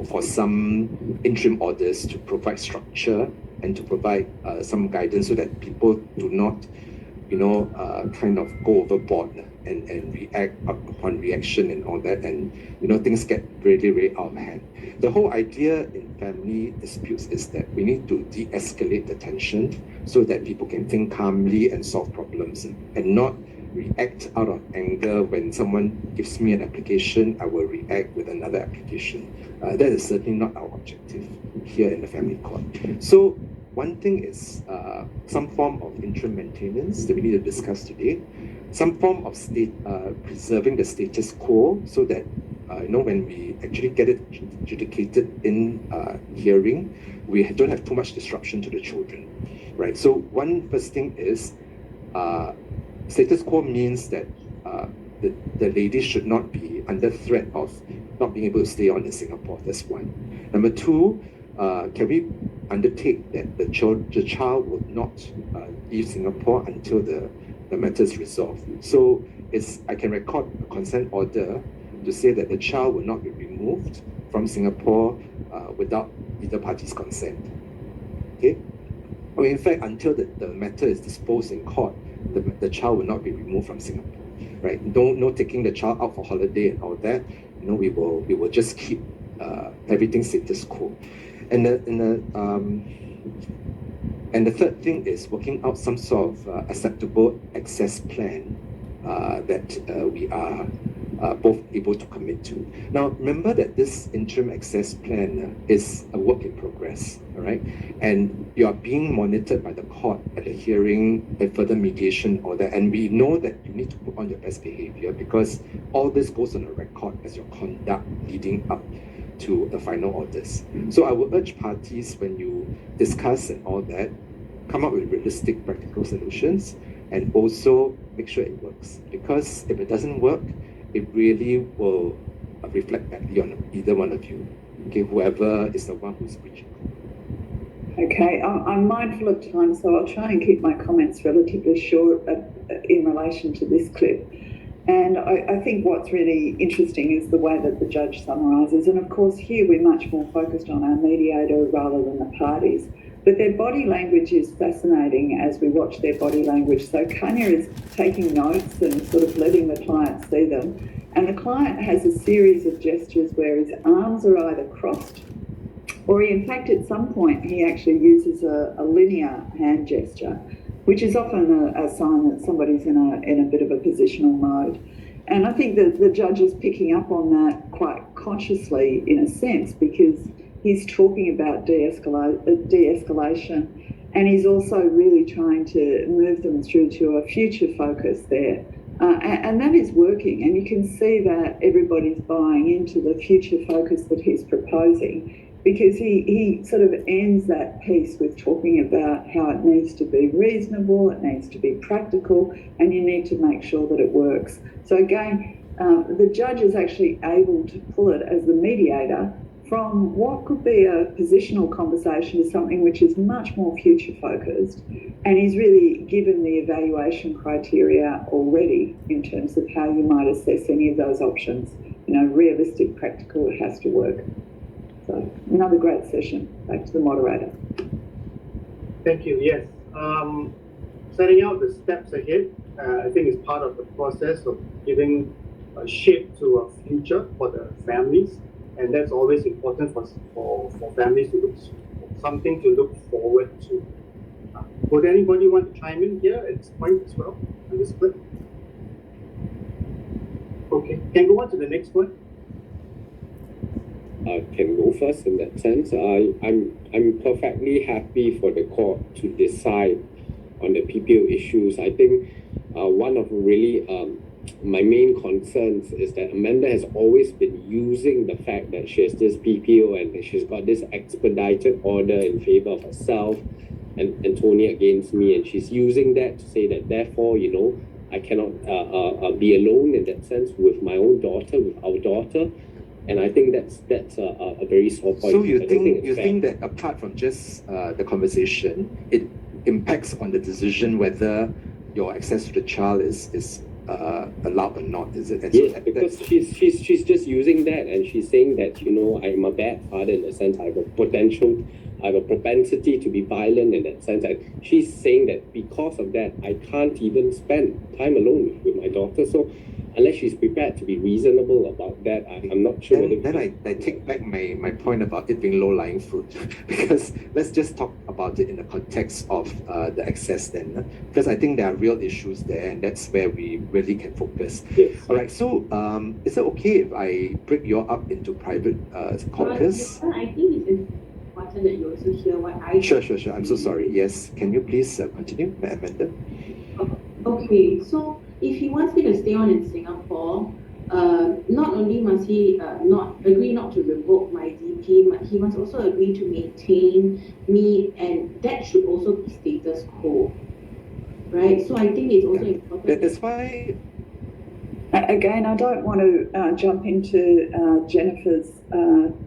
for some interim orders to provide structure and to provide some guidance so that people do not, kind of go overboard and react upon reaction and all that, and things get really, really out of hand. The whole idea in family disputes is that we need to de-escalate the tension so that people can think calmly and solve problems, and not react out of anger. When someone gives me an application, I will react with another application. That is certainly not our objective here in the family court. So one thing is some form of interim maintenance that we need to discuss today, some form of preserving the status quo, so that when we actually get it adjudicated in hearing, we don't have too much disruption to the children, right? So one first thing is status quo means that the lady should not be under threat of not being able to stay on in Singapore. That's one. Number two, can we undertake that the child will not leave Singapore until the matter is resolved? So I can record a consent order to say that the child will not be removed from Singapore without either party's consent. Okay? Or in fact, until the matter is disposed in court, the child will not be removed from Singapore. Right? No taking the child out for holiday and all that. We will just keep everything status quo. And the third thing is working out some sort of acceptable access plan that we are both able to commit to. Now, remember that this interim access plan is a work in progress, all right? And you are being monitored by the court at the hearing, a further mediation order, and we know that you need to put on your best behavior because all this goes on a record as your conduct leading up to the final orders. So I would urge parties, when you discuss and all that, come up with realistic practical solutions and also make sure it works. Because if it doesn't work, it really will reflect badly on either one of you, okay, whoever is the one who's breaching. Okay, I'm mindful of time, so I'll try and keep my comments relatively short in relation to this clip. And I think what's really interesting is the way that the judge summarises. And of course, here we're much more focused on our mediator rather than the parties. But their body language is fascinating as we watch their body language. So Kanya is taking notes and sort of letting the client see them. And the client has a series of gestures where his arms are either crossed or in fact, at some point, he actually uses a linear hand gesture, which is often a sign that somebody's in a bit of a positional mode. And I think that the judge is picking up on that quite consciously in a sense because he's talking about de-escalation and he's also really trying to move them through to a future focus there. And that is working, and you can see that everybody's buying into the future focus that he's proposing because he sort of ends that piece with talking about how it needs to be reasonable, it needs to be practical, and you need to make sure that it works. So again, the judge is actually able to pull it as the mediator from what could be a positional conversation to something which is much more future focused, and he's really given the evaluation criteria already in terms of how you might assess any of those options. You know, realistic, practical, it has to work. So another great session. Back to the moderator. Thank you. Yes. Setting out the steps ahead, I think is part of the process of giving a shape to a future for the families. And that's always important for families to look something to look forward to. Would anybody want to chime in here at this point as well on this clip? Okay, can go on to the next one. Can go first in that sense. I'm perfectly happy for the court to decide on the PPO issues. I think one of really my main concerns is that Amanda has always been using the fact that she has this PPO and that she's got this expedited order in favor of herself and Tony against me, and she's using that to say that therefore, you know, I cannot be alone in that sense with my own daughter, with our daughter. And I think that's a very sore point. So you think that apart from just the conversation, it impacts on the decision whether your access to the child is allowed or not, is it? And yes, so because she's just using that, and she's saying that, you know, I'm a bad father in the sense I have a propensity to be violent in that sense. And she's saying that because of that, I can't even spend time alone with my daughter. So unless she's prepared to be reasonable about that, I'm not sure. Then I take back my point about it being low-lying fruit, because let's just talk about it in the context of the access then, because I think there are real issues there, and that's where we really can focus. Yes. All right, so is it okay if I break you up into private caucus? I think it's important that you also hear what I... Sure. I'm so sorry. Yes, can you please continue, Amanda? Okay, so if he wants me to stay on in Singapore, not only must he not agree not to revoke my DP, but he must also agree to maintain me, and that should also be status quo, right? So I think it's also important. That's why. Again, I don't want to jump into Jennifer's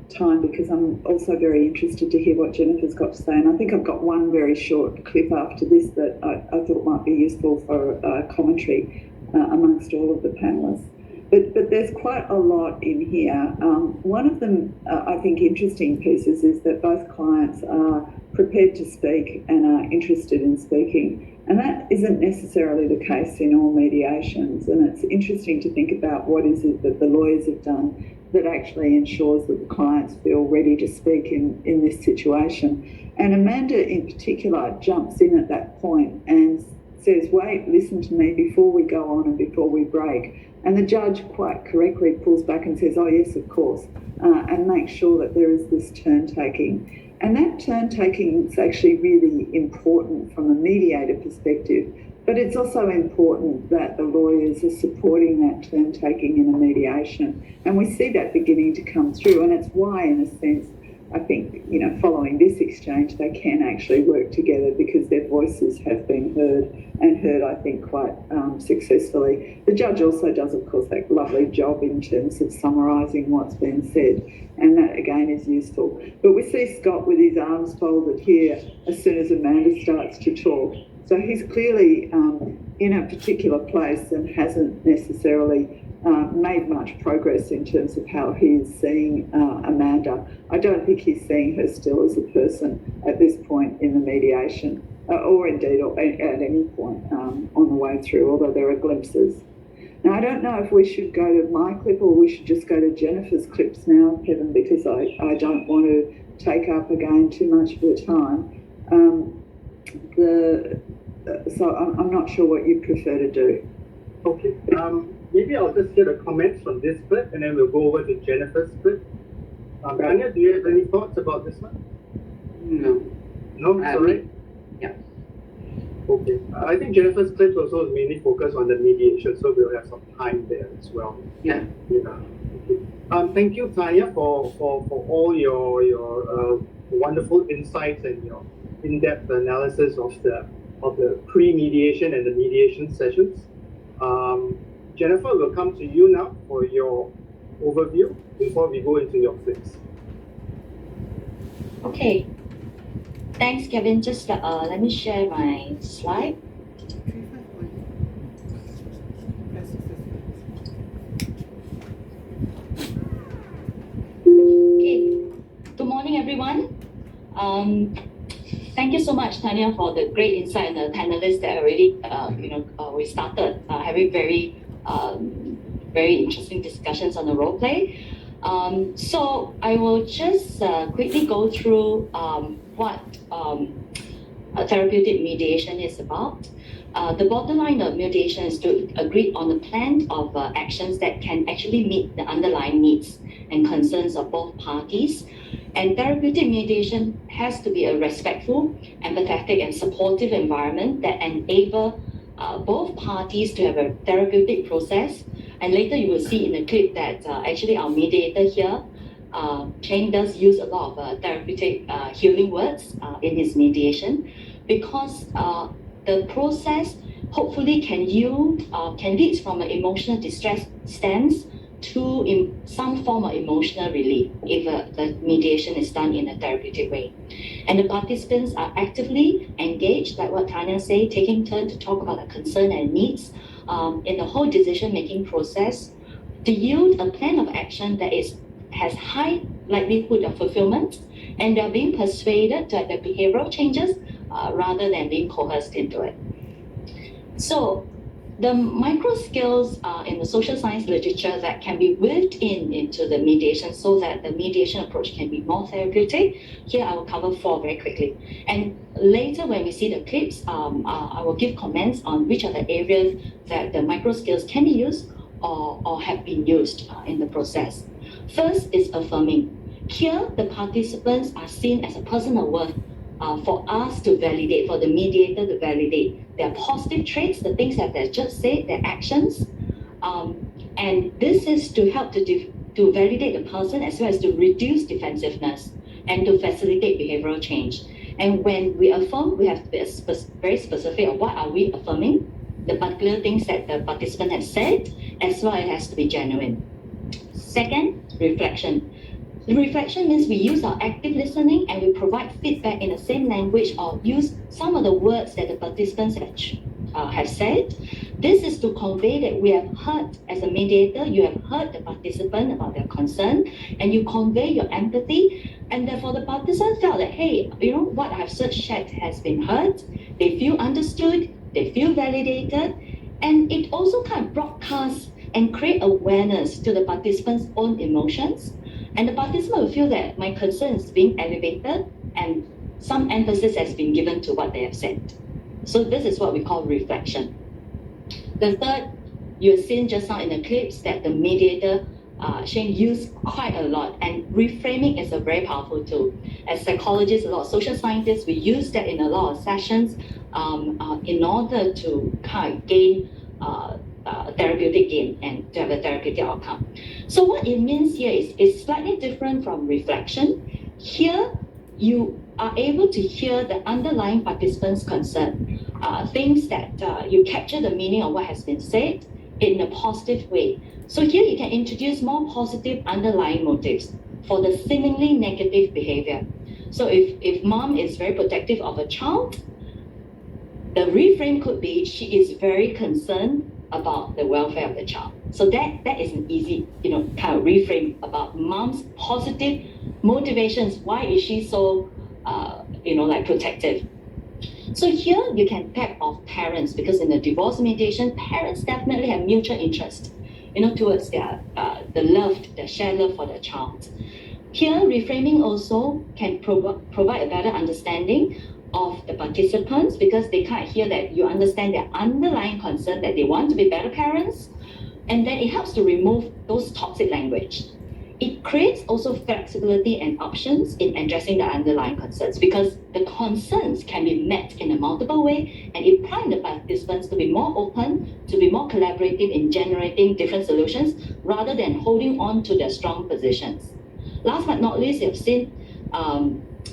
time because I'm also very interested to hear what Jennifer's got to say. And I think I've got one very short clip after this that I thought might be useful for commentary amongst all of the panellists. But there's quite a lot in here. One of them, I think, interesting pieces is that both clients are prepared to speak and are interested in speaking. And that isn't necessarily the case in all mediations. And it's interesting to think about what is it that the lawyers have done that actually ensures that the clients feel ready to speak in this situation. And Amanda in particular jumps in at that point and says, wait, listen to me before we go on and before we break. And the judge quite correctly pulls back and says, oh yes, of course, and makes sure that there is this turn taking. And that turn taking is actually really important from a mediator perspective, but it's also important that the lawyers are supporting that turn taking in a mediation. And we see that beginning to come through, and it's why, in a sense, I think, you know, following this exchange, they can actually work together because their voices have been heard, and heard, I think, quite successfully. The judge also does, of course, that lovely job in terms of summarising what's been said, and that, again, is useful. But we see Scott with his arms folded here as soon as Amanda starts to talk. So he's clearly in a particular place and hasn't necessarily made much progress in terms of how he is seeing Amanda. I don't think he's seeing her still as a person at this point in the mediation, or indeed at any point on the way through, although there are glimpses. Now, I don't know if we should go to my clip or we should just go to Jennifer's clips now, Kevin, because I don't want to take up again too much of the time. So I'm not sure what you prefer to do. Okay. Maybe I'll just get a comment from this clip, and then we'll go over to Jennifer's clip. Tanya, do you have any thoughts about this one? No. No, sorry. Yeah. Okay. I think Jennifer's clip also is mainly focused on the mediation, so we'll have some time there as well. Yeah. Yeah. Okay. Thank you, Tanya, for all your wonderful insights and your in-depth analysis of the pre-mediation and the mediation sessions. Jennifer, we'll come to you now for your overview before we go into your clips. Okay. Thanks, Kevin. Just let me share my slide. Okay. Good morning, everyone. Thank you so much, Tanya, for the great insight and the panelists that already, we started having very interesting discussions on the role play. So I will just quickly go through what therapeutic mediation is about. The bottom line of mediation is to agree on a plan of actions that can actually meet the underlying needs and concerns of both parties. And therapeutic mediation has to be a respectful, empathetic, and supportive environment that enable both parties to have a therapeutic process. And later you will see in the clip that actually our mediator here, Cheng, does use a lot of therapeutic healing words in his mediation, because the process hopefully can lead from an emotional distress stance to some form of emotional relief if the mediation is done in a therapeutic way. And the participants are actively engaged, like what Tanya said, taking turn to talk about the concern and needs in the whole decision-making process to yield a plan of action that has high likelihood of fulfillment, and they're being persuaded to have their behavioral changes rather than being coerced into it. So the micro skills in the social science literature that can be weaved into the mediation so that the mediation approach can be more therapeutic. Here I will cover 4 very quickly. And later when we see the clips, I will give comments on which are the areas that the micro skills can be used or have been used in the process. First is affirming. Here, the participants are seen as a person of worth for us to validate, for the mediator to validate their positive traits, the things that they just said, their actions. And this is to help to validate the person as well as to reduce defensiveness and to facilitate behavioral change. And when we affirm, we have to be very specific of what are we affirming, the particular things that the participant has said, as well as it has to be genuine. Second, reflection. The reflection means we use our active listening and we provide feedback in the same language or use some of the words that the participants have said. This is to convey that we have heard, as a mediator, you have heard the participant about their concern and you convey your empathy, and therefore the participant felt that, hey, what I've shared has been heard, they feel understood, they feel validated, and it also kind of broadcasts and create awareness to the participants' own emotions. And the participant will feel that my concern is being elevated and some emphasis has been given to what they have said. So this is what we call reflection. The third, you have seen just now in the clips that the mediator, Shane, used quite a lot, and reframing is a very powerful tool. As psychologists, a lot of social scientists, we use that in a lot of sessions in order to kind of gain a therapeutic gain and to have a therapeutic outcome. So what it means here is slightly different from reflection. Here, you are able to hear the underlying participants' concern, things that you capture the meaning of what has been said in a positive way. So here you can introduce more positive underlying motives for the seemingly negative behavior. So if mom is very protective of a child, the reframe could be she is very concerned about the welfare of the child. So that is an easy, kind of reframe about mom's positive motivations. Why is she so, protective? So here you can tap off parents, because in the divorce mediation, parents definitely have mutual interest, towards their the shared love for their child. Here, reframing also can provide a better understanding of the participants, because they can't hear that you understand their underlying concern that they want to be better parents, and then it helps to remove those toxic language. It creates also flexibility and options in addressing the underlying concerns, because the concerns can be met in a multiple way, and it primes the participants to be more open, to be more collaborative in generating different solutions rather than holding on to their strong positions. Last but not least, you've seen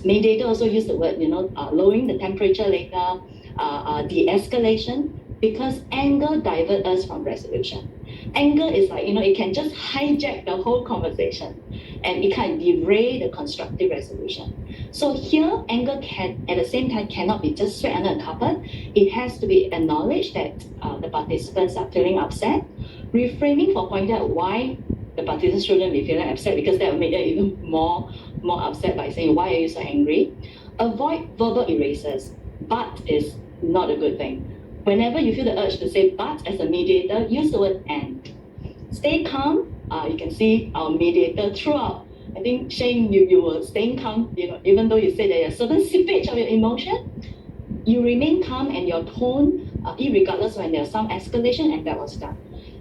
mediator also use the word, lowering the temperature later, de-escalation, because anger diverts us from resolution. Anger is like, it can just hijack the whole conversation, and it can derail the constructive resolution. So here, anger can, at the same time, cannot be just swept under the carpet. It has to be acknowledged that the participants are feeling upset. Reframing for pointing out why the participants shouldn't be feeling upset, because that will make them even more upset by saying, why are you so angry? Avoid verbal erasers. But is not a good thing. Whenever you feel the urge to say but as a mediator, use the word and. Stay calm. You can see our mediator throughout. I think, Shane, you were staying calm, even though you said there's a certain seepage of your emotion, you remain calm, and your tone, irregardless when there's some escalation, and that was done.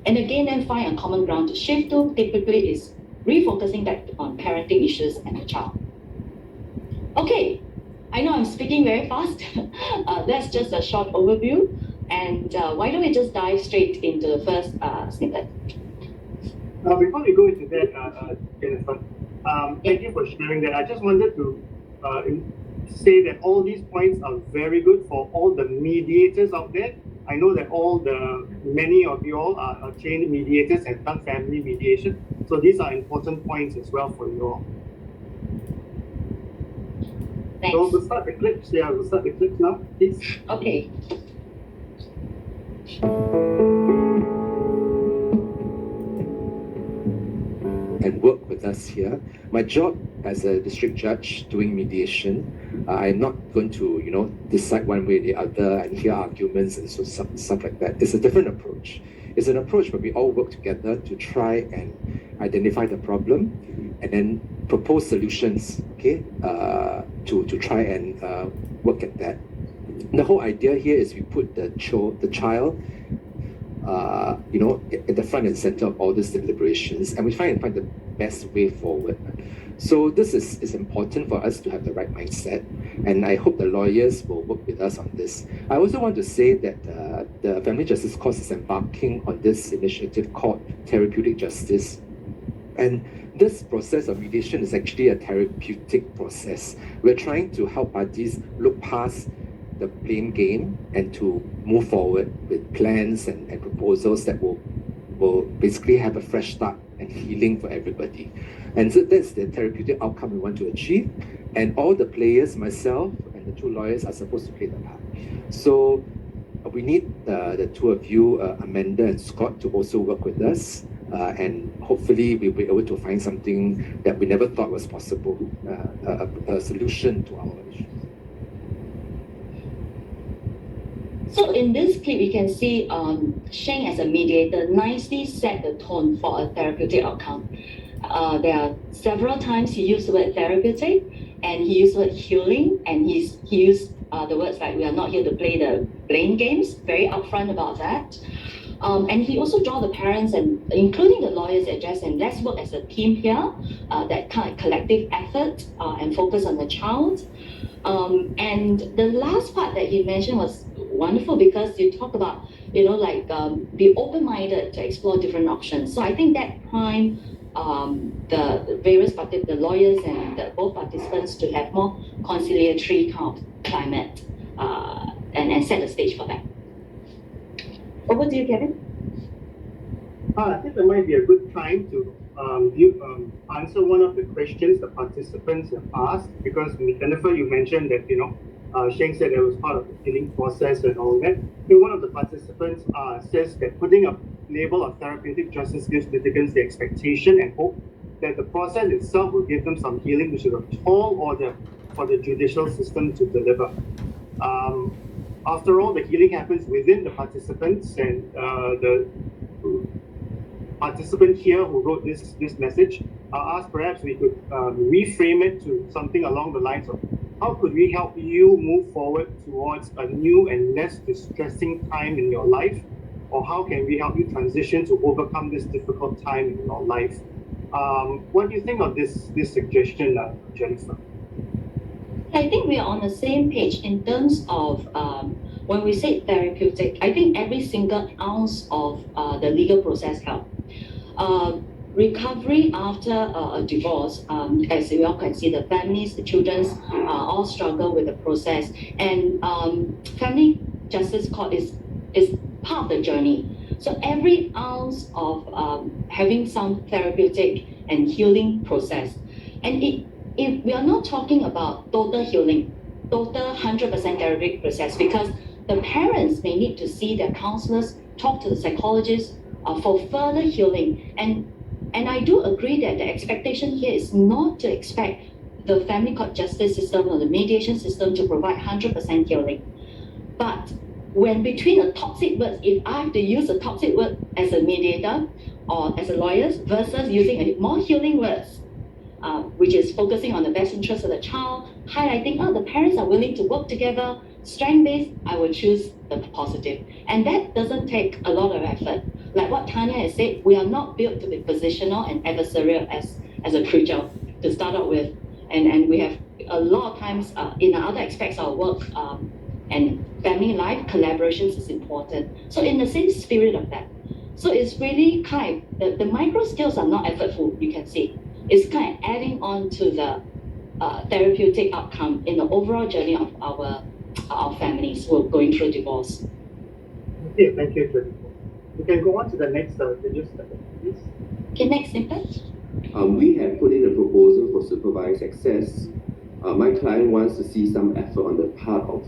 And again, then find a common ground to shift to, typically is refocusing back on parenting issues and the child. Okay, I know I'm speaking very fast. That's just a short overview. And why don't we just dive straight into the first snippet? Before we go into that, Jennifer, thank you for sharing that. I just wanted to say that all these points are very good for all the mediators out there. I know that many of you all are trained mediators and done family mediation. So these are important points as well for you all. Thanks. So we'll start the clips. Yeah, we'll start the clips now, please. Okay. And work with us here. My job as a district judge doing mediation, I'm not going to, decide one way or the other and hear arguments and so stuff like that. It's a different approach. It's an approach where we all work together to try and identify the problem and then propose solutions, okay, to try and work at that. The whole idea here is we put the child at the front and center of all these deliberations, and we try and find the best way forward. So this is important for us to have the right mindset, and I hope the lawyers will work with us on this. I also want to say that the Family Justice Course is embarking on this initiative called Therapeutic Justice. And this process of mediation is actually a therapeutic process. We're trying to help parties look past the blame game and to move forward with plans and proposals that will basically have a fresh start and healing for everybody. And so that's the therapeutic outcome we want to achieve. And all the players, myself and the two lawyers, are supposed to play the part. So we need the two of you, Amanda and Scott, to also work with us. And hopefully we'll be able to find something that we never thought was possible, a solution to our issues. So in this clip, you can see Sheng as a mediator nicely set the tone for a therapeutic outcome. There are several times he used the word therapeutic, and he used the word healing, and he used the words like, we are not here to play the blame games, very upfront about that. And he also draw the parents and including the lawyers address, and let's work as a team here, that kind of collective effort and focus on the child. And the last part that he mentioned was wonderful, because you talk about, be open-minded to explore different options. So I think that prime the various the lawyers and both participants to have more conciliatory kind of climate and set the stage for that. Over to you, Kevin. I think that might be a good time to answer one of the questions the participants have asked, because Jennifer, you mentioned that, Sheng said it was part of the healing process and all that. One of the participants says that putting a label of therapeutic justice gives litigants the expectation and hope that the process itself will give them some healing, which is a tall order for the judicial system to deliver. After all, the healing happens within the participants, and the participant here who wrote this message asked perhaps we could reframe it to something along the lines of, how could we help you move forward towards a new and less distressing time in your life? Or how can we help you transition to overcome this difficult time in your life? What do you think of this suggestion, Jennifer? I think we are on the same page in terms of when we say therapeutic. I think every single ounce of the legal process helps. Recovery after a divorce, as we all can see, the families, the children all struggle with the process, and family justice court is part of the journey. So every ounce of having some therapeutic and healing process, and if we are not talking about total healing, total 100% therapeutic process, because the parents may need to see their counselors, talk to the psychologists for further healing. And I do agree that the expectation here is not to expect the family court justice system or the mediation system to provide 100% healing. But when between a toxic word, if I have to use a toxic word as a mediator or as a lawyer versus using a more healing words, which is focusing on the best interest of the child, highlighting, the parents are willing to work together, strength-based, I will choose the positive. And that doesn't take a lot of effort. Like what Tanya has said, we are not built to be positional and adversarial as a creature to start out with. And we have a lot of times in other aspects of our work and family life, collaborations is important. So in the same spirit of that. So it's really kind of, the micro skills are not effortful, you can see. It's kind of adding on to the therapeutic outcome in the overall journey of our families who are going through divorce. Okay, thank you, Jennifer. We can go on to the next please. Okay, next snippet. We have put in a proposal for supervised access. My client wants to see some effort on the part of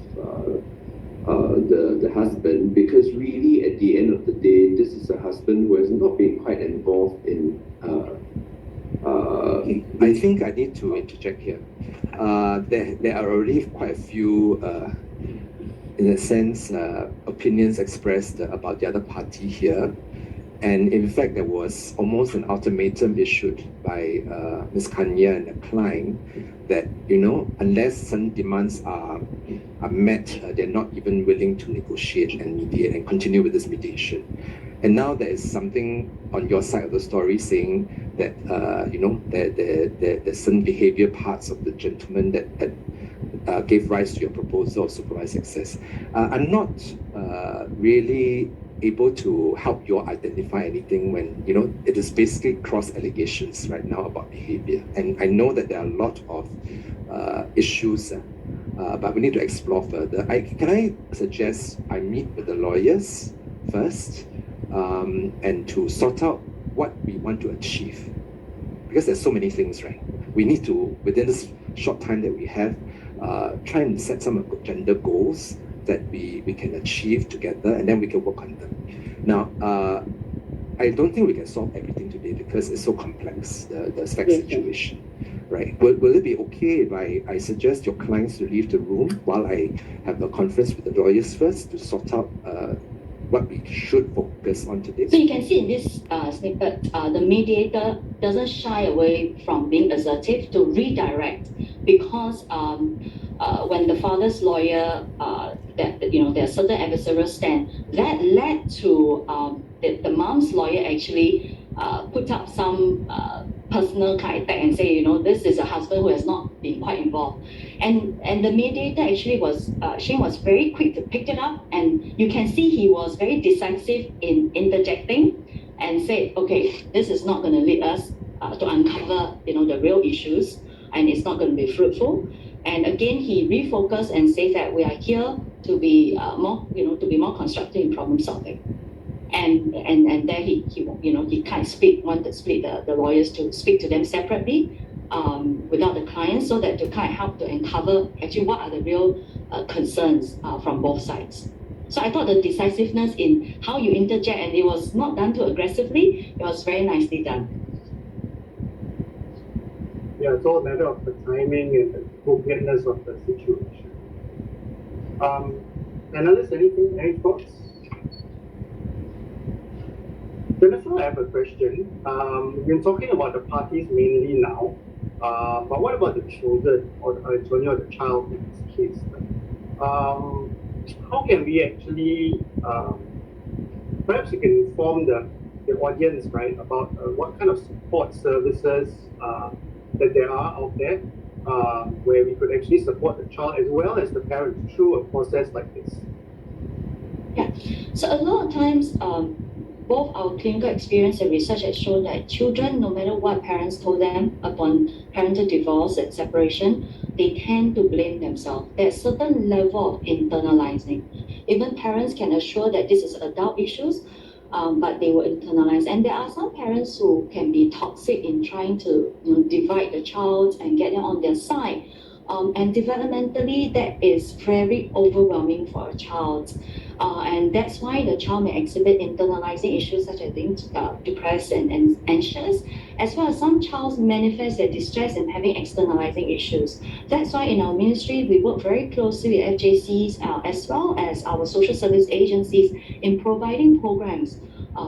the husband, because really at the end of the day, this is a husband who has not been quite involved in I think I need to interject here. There are already quite a few, in a sense, opinions expressed about the other party here. And in fact, there was almost an ultimatum issued by Ms. Kanya and the client that, unless certain demands are met, they're not even willing to negotiate and mediate and continue with this mediation. And now there is something on your side of the story saying that, there's certain behavior parts of the gentleman that gave rise to your proposal of supervised access. I'm not really able to help you identify anything when, it is basically cross allegations right now about behavior. And I know that there are a lot of issues, but we need to explore further. Can I suggest I meet with the lawyers first, and to sort out what we want to achieve, because there's so many things, right? We need to, within this short time that we have, try and set some agenda goals that we can achieve together, and then we can work on them. Now, I don't think we can solve everything today because it's so complex, the sex situation, right? Will it be okay if I suggest your clients to leave the room while I have a conference with the lawyers first to sort out what we should focus on today? So you can see in this snippet, the mediator doesn't shy away from being assertive to redirect because when the father's lawyer, there are certain adversarial stand, that led to the mom's lawyer actually put up some personal kind of attack and say, this is a husband who has not been quite involved. And the mediator actually Shane was very quick to pick it up, and you can see he was very decisive in interjecting and said, okay, this is not going to lead us to uncover, the real issues, and it's not going to be fruitful. And again, he refocused and said that we are here to be more constructive in problem solving. And there he kind of wanted to split the lawyers to speak to them separately without the clients, so that to kind of help to uncover actually what are the real concerns from both sides. So I thought the decisiveness in how you interject, and it was not done too aggressively, it was very nicely done. Yeah, it's all a matter of the timing and the appropriateness of the situation. Analyst, any thoughts? Jennifer, I have a question. We've been talking about the parties mainly now, but what about the children, or the child in this case? How can we actually, perhaps you can inform the audience, right, about what kind of support services that there are out there, where we could actually support the child as well as the parents through a process like this? Yeah, so a lot of times, both our clinical experience and research has shown that children, no matter what parents told them upon parental divorce and separation, they tend to blame themselves. There's a certain level of internalizing. Even parents can assure that this is adult issues, but they will internalize. And there are some parents who can be toxic in trying to divide the child and get them on their side. And developmentally, that is very overwhelming for a child. And that's why the child may exhibit internalizing issues such as being depressed and anxious, as well as some childs manifest their distress and having externalizing issues. That's why in our ministry, we work very closely with FJCs as well as our social service agencies in providing programs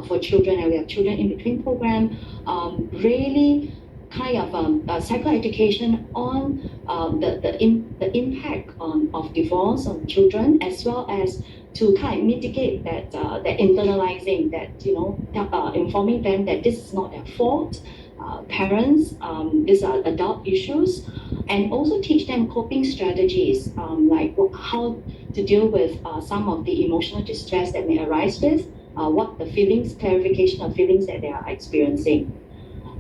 for children. And we have Children in Between program, really kind of psychoeducation on the impact of divorce on children, as well as to kind of mitigate that internalizing, that informing them that this is not their fault. Parents, these are adult issues, and also teach them coping strategies, like how to deal with some of the emotional distress that may arise with what the feelings, clarification of feelings that they are experiencing.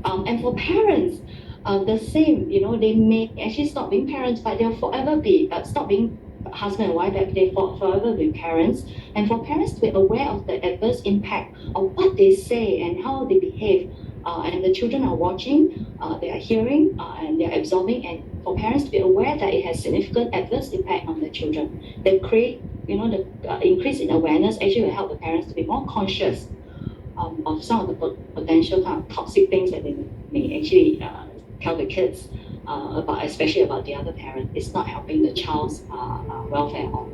And for parents, the same, they may actually stop being parents, but they'll forever be, stop being husband and wife, but they forever be parents. And for parents to be aware of the adverse impact of what they say and how they behave, and the children are watching, they are hearing, and they are absorbing, and for parents to be aware that it has significant adverse impact on the children. They create, the increase in awareness actually will help the parents to be more conscious of some of the potential kind of toxic things that they may actually tell the kids about, especially about the other parent. It's not helping the child's welfare at all.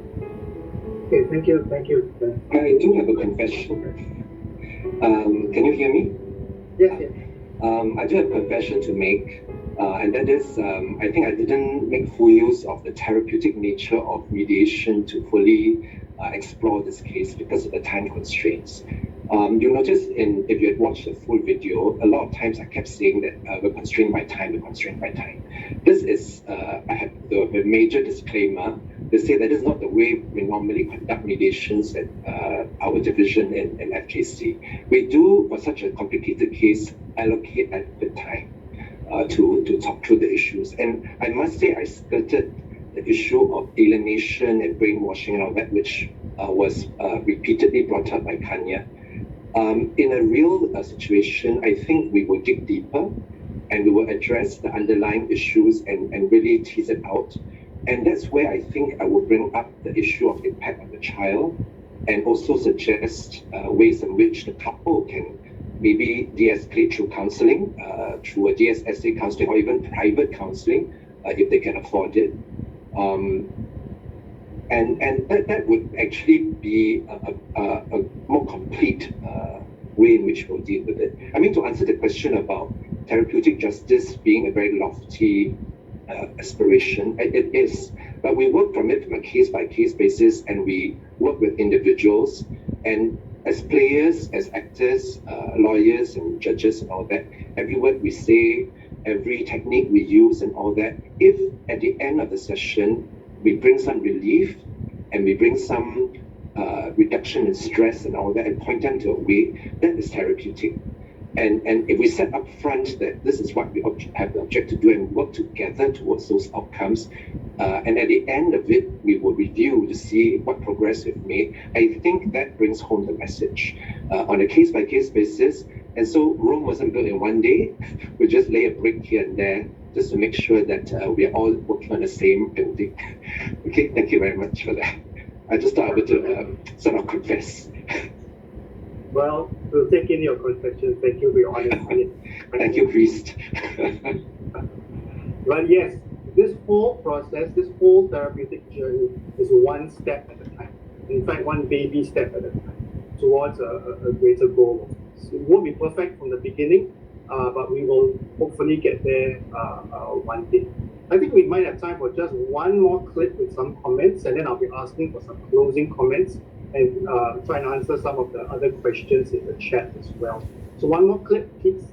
Okay, thank you. I do have a confession. Can you hear me? Yes. I do have a confession to make, and that is, I think I didn't make full use of the therapeutic nature of mediation to fully explore this case because of the time constraints. You'll notice if you had watched the full video, a lot of times I kept saying that we're constrained by time. This is, I have the major disclaimer to say that is not the way we normally conduct mediations at our division in FJC. We do, for such a complicated case, allocate adequate time to talk through the issues. And I must say I skirted the issue of alienation and brainwashing and all that, which was repeatedly brought up by Kanya. In a real situation, I think we will dig deeper and we will address the underlying issues and really tease it out. And that's where I think I will bring up the issue of impact on the child and also suggest ways in which the couple can maybe de-escalate through counseling, through a DSSA counseling or even private counseling if they can afford it. And that would actually be a more complete way in which we'll deal with it. I mean, to answer the question about therapeutic justice being a very lofty aspiration. It is, but we work from a case-by-case basis, and we work with individuals. And as players, as actors, lawyers and judges and all that, every word we say, every technique we use and all that, if at the end of the session we bring some relief and we bring some reduction in stress and all that and point them to a way, that is therapeutic. And if we set up front that this is what we have the object to do and work together towards those outcomes, and at the end of it, we will review to see what progress we've made, I think that brings home the message on a case-by-case basis. And so Rome wasn't built in one day. We just lay a brick here and there just to make sure that we are all working on the same building. Okay, thank you very much for that. I just thought I would sort of confess. Well, we'll take in your confession. Thank you for your honesty. Thank you, priest. But yes, this whole process, this whole therapeutic journey is one step at a time. In fact, one baby step at a time towards a greater goal. It won't be perfect from the beginning, but we will hopefully get there one day. I think we might have time for just one more clip with some comments, and then I'll be asking for some closing comments and try and answer some of the other questions in the chat as well. So one more clip, please.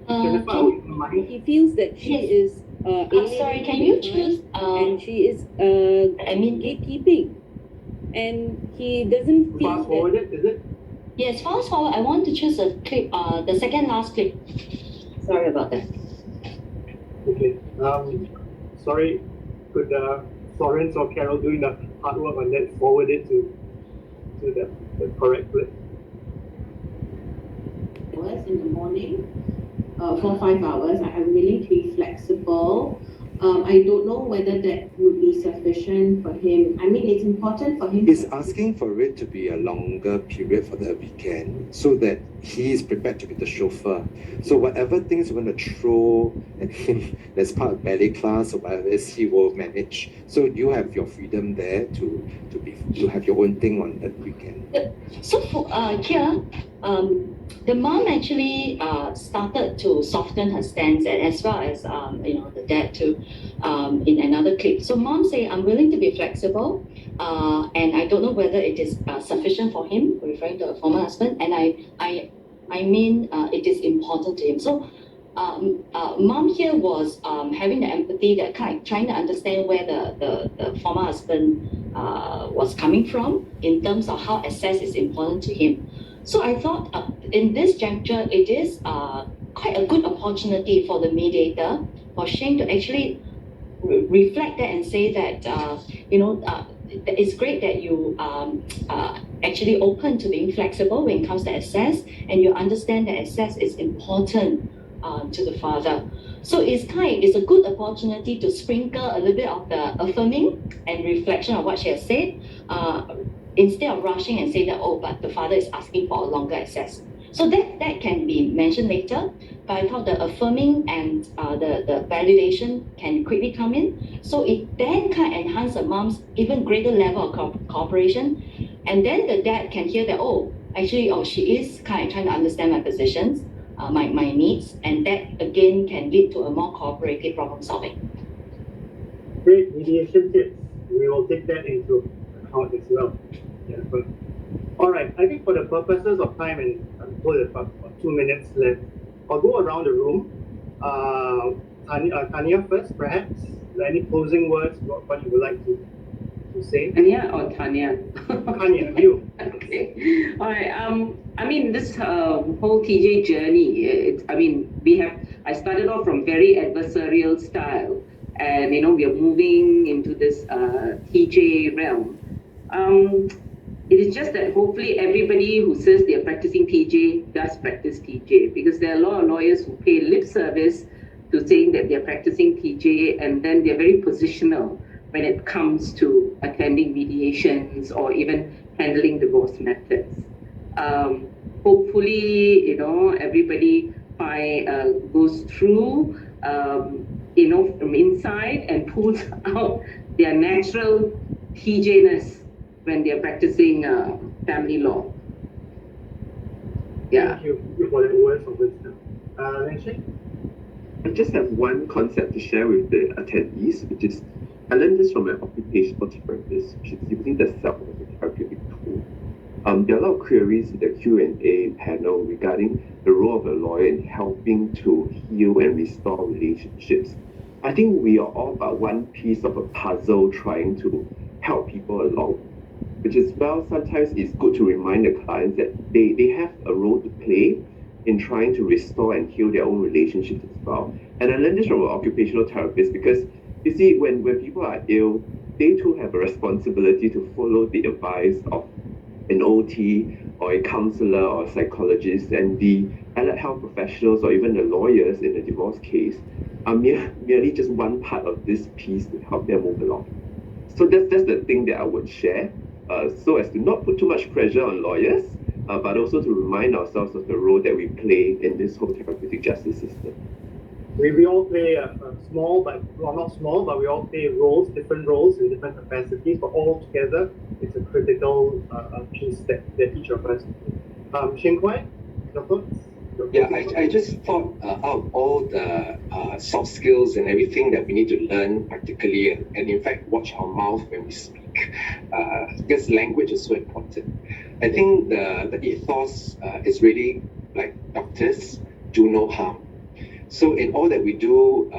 Jennifer, he feels that she is sorry, can you choose and she is gatekeeping, and he doesn't feel fast forward it, is it? Yes, fast forward. I want to choose a clip, the second last clip. Sorry about that. Okay. Sorry, could Florence or Carol doing the hard work on that forward it to the correct clip? Hours in the morning, 4 or 5 hours. I'm willing to be flexible. I don't know whether that would be sufficient for him. I mean, it's important for him. He's asking for it to be a longer period for the weekend so that he is prepared to be the chauffeur. So whatever things you want to throw at him as part of ballet class or whatever it is, he will manage. So you have your freedom there to have your own thing on that weekend. So for here, the mom actually started to soften her stance, and as well as the dad too, in another clip. So mom say, "I'm willing to be flexible, and I don't know whether it is sufficient for him," referring to a former husband, and I mean it is important to him. So mom here was having the empathy, that kind of trying to understand where the former husband was coming from in terms of how access is important to him. So I thought in this juncture, it is quite a good opportunity for the mediator, for Shane, to actually reflect that and say that, it's great that you actually open to being flexible when it comes to access, and you understand that access is important to the father. So it's a good opportunity to sprinkle a little bit of the affirming and reflection of what she has said, instead of rushing and say that, oh, but the father is asking for a longer access. So that can be mentioned later, but I thought the affirming and the validation can quickly come in. So it then can enhance the mom's even greater level of cooperation. And then the dad can hear that, she is kind of trying to understand my positions, my needs, and that again can lead to a more cooperative problem solving. Great mediation tips. We will take that into account as well. Jennifer. All right, I think for the purposes of time, and I'm told about 2 minutes left, I'll go around the room. Tanya first, perhaps. Any closing words, what you would like to say? Tanya or Tanya? Tanya, you. Okay. All right. I mean, this whole TJ journey, I started off from very adversarial style, and we are moving into this TJ realm. It is just that hopefully everybody who says they're practicing TJ does practice TJ, because there are a lot of lawyers who pay lip service to saying that they're practicing TJ, and then they're very positional when it comes to attending mediations or even handling divorce methods. Hopefully, everybody goes through, from inside and pulls out their natural TJ-ness when they're practicing family law. Yeah. Thank you for the words of wisdom. Nancy? I just have one concept to share with the attendees, which is I learned this from an occupational therapist, which is using the self as a therapeutic tool. There are a lot of queries in the Q&A panel regarding the role of a lawyer in helping to heal and restore relationships. I think we are all but one piece of a puzzle trying to help people along, which is, well, sometimes it's good to remind the clients that they have a role to play in trying to restore and heal their own relationships as well. And I learned this from an occupational therapist because, you see, when people are ill, they too have a responsibility to follow the advice of an OT or a counselor or a psychologist, and the allied health professionals or even the lawyers in a divorce case are merely just one part of this piece to help them move along. So that's the thing that I would share, so as to not put too much pressure on lawyers, but also to remind ourselves of the role that we play in this whole therapeutic justice system. We all play small, but well, not small, but we all play roles, different roles in different capacities, but all together, it's a critical piece that each of us do. Shin Kwai, your thoughts? Yeah, I just thought out of all the soft skills and everything that we need to learn practically, and in fact watch our mouth when we speak, because language is so important. I think the ethos is really like doctors, do no harm. So in all that we do,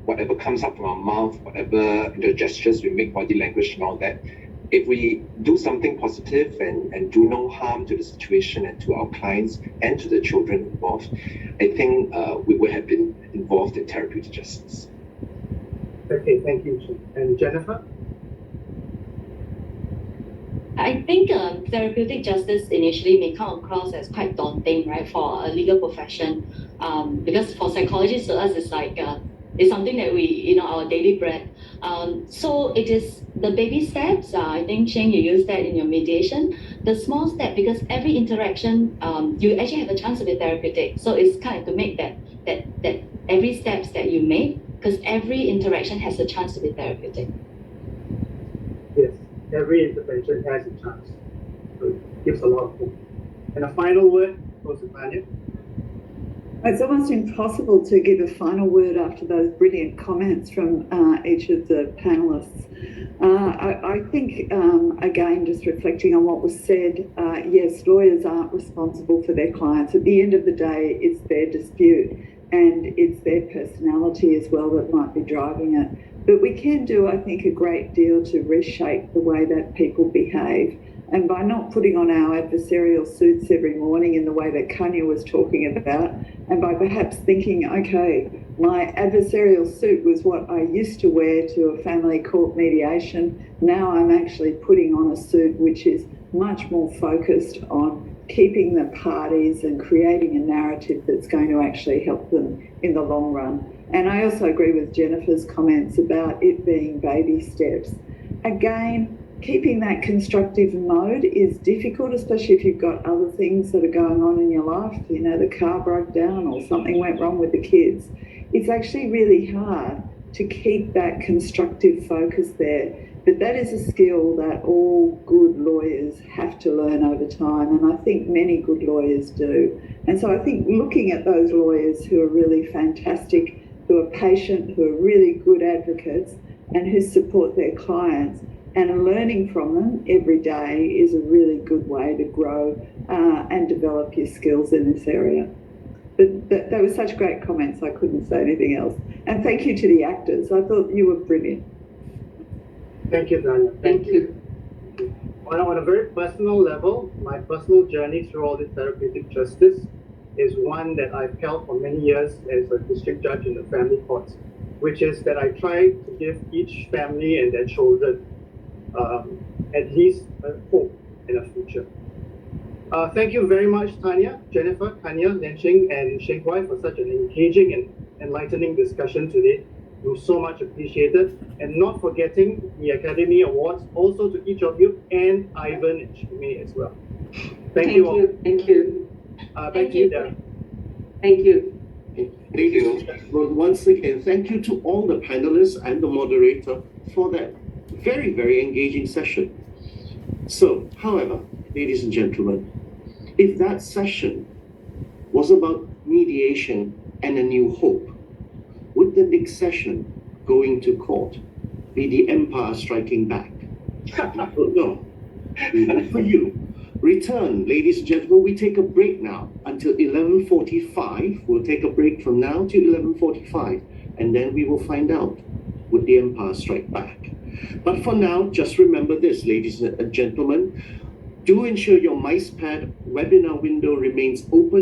whatever comes up from our mouth, whatever the gestures we make, body language and all that, if we do something positive and do no harm to the situation and to our clients and to the children involved, I think we would have been involved in therapeutic justice. Okay, thank you, Shin. And Jennifer? I think therapeutic justice initially may come across as quite daunting, right, for a legal profession, because for psychologists to us it's like it's something that we, our daily bread. So it is the baby steps. I think Shane, you use that in your mediation. The small step, because every interaction, you actually have a chance to be therapeutic. So it's kind of to make that every steps that you make, because every interaction has a chance to be therapeutic. Yes, every intervention has a chance. So it gives a lot of hope. And a final word goes to Tanya. It's almost impossible to give a final word after those brilliant comments from each of the panelists. I think, again, just reflecting on what was said, yes, lawyers aren't responsible for their clients. At the end of the day, it's their dispute and it's their personality as well that might be driving it. But we can do, I think, a great deal to reshape the way that people behave. And by not putting on our adversarial suits every morning in the way that Kanya was talking about, and by perhaps thinking, okay, my adversarial suit was what I used to wear to a family court mediation. Now I'm actually putting on a suit which is much more focused on keeping the parties and creating a narrative that's going to actually help them in the long run. And I also agree with Jennifer's comments about it being baby steps. Again, keeping that constructive mode is difficult, especially if you've got other things that are going on in your life. The car broke down or something went wrong with the kids. It's actually really hard to keep that constructive focus there. But that is a skill that all good lawyers have to learn over time, and I think many good lawyers do. And so I think looking at those lawyers who are really fantastic, who are patient, who are really good advocates, and who support their clients, and learning from them every day is a really good way to grow and develop your skills in this area. But they were such great comments, I couldn't say anything else. And thank you to the actors. I thought you were brilliant. Thank you, Tanya. Thank you. On a very personal level, my personal journey through all this therapeutic justice is one that I've held for many years as a district judge in the family courts, which is that I try to give each family and their children at least a hope and a future. Thank you very much, Tanya, Jennifer, Tanya, Lenching, and Shin Kwai for such an engaging and enlightening discussion today. It was so much appreciated. And not forgetting the Academy Awards also to each of you, and Ivan and Shimei as well. Thank you all. Thank you. Back to you, Darren. Thank you. Ladies and gentlemen, once again, thank you to all the panelists and the moderator for that very, very engaging session. So, however, ladies and gentlemen, if that session was about mediation and a new hope, would the next session, going to court, be the empire striking back? No. For you. Return, ladies and gentlemen. We take a break now until 11:45. We'll take a break from now to 11:45, and then we will find out, would the empire strike back? But for now, just remember this, ladies and gentlemen. Do ensure your MicePad webinar window remains open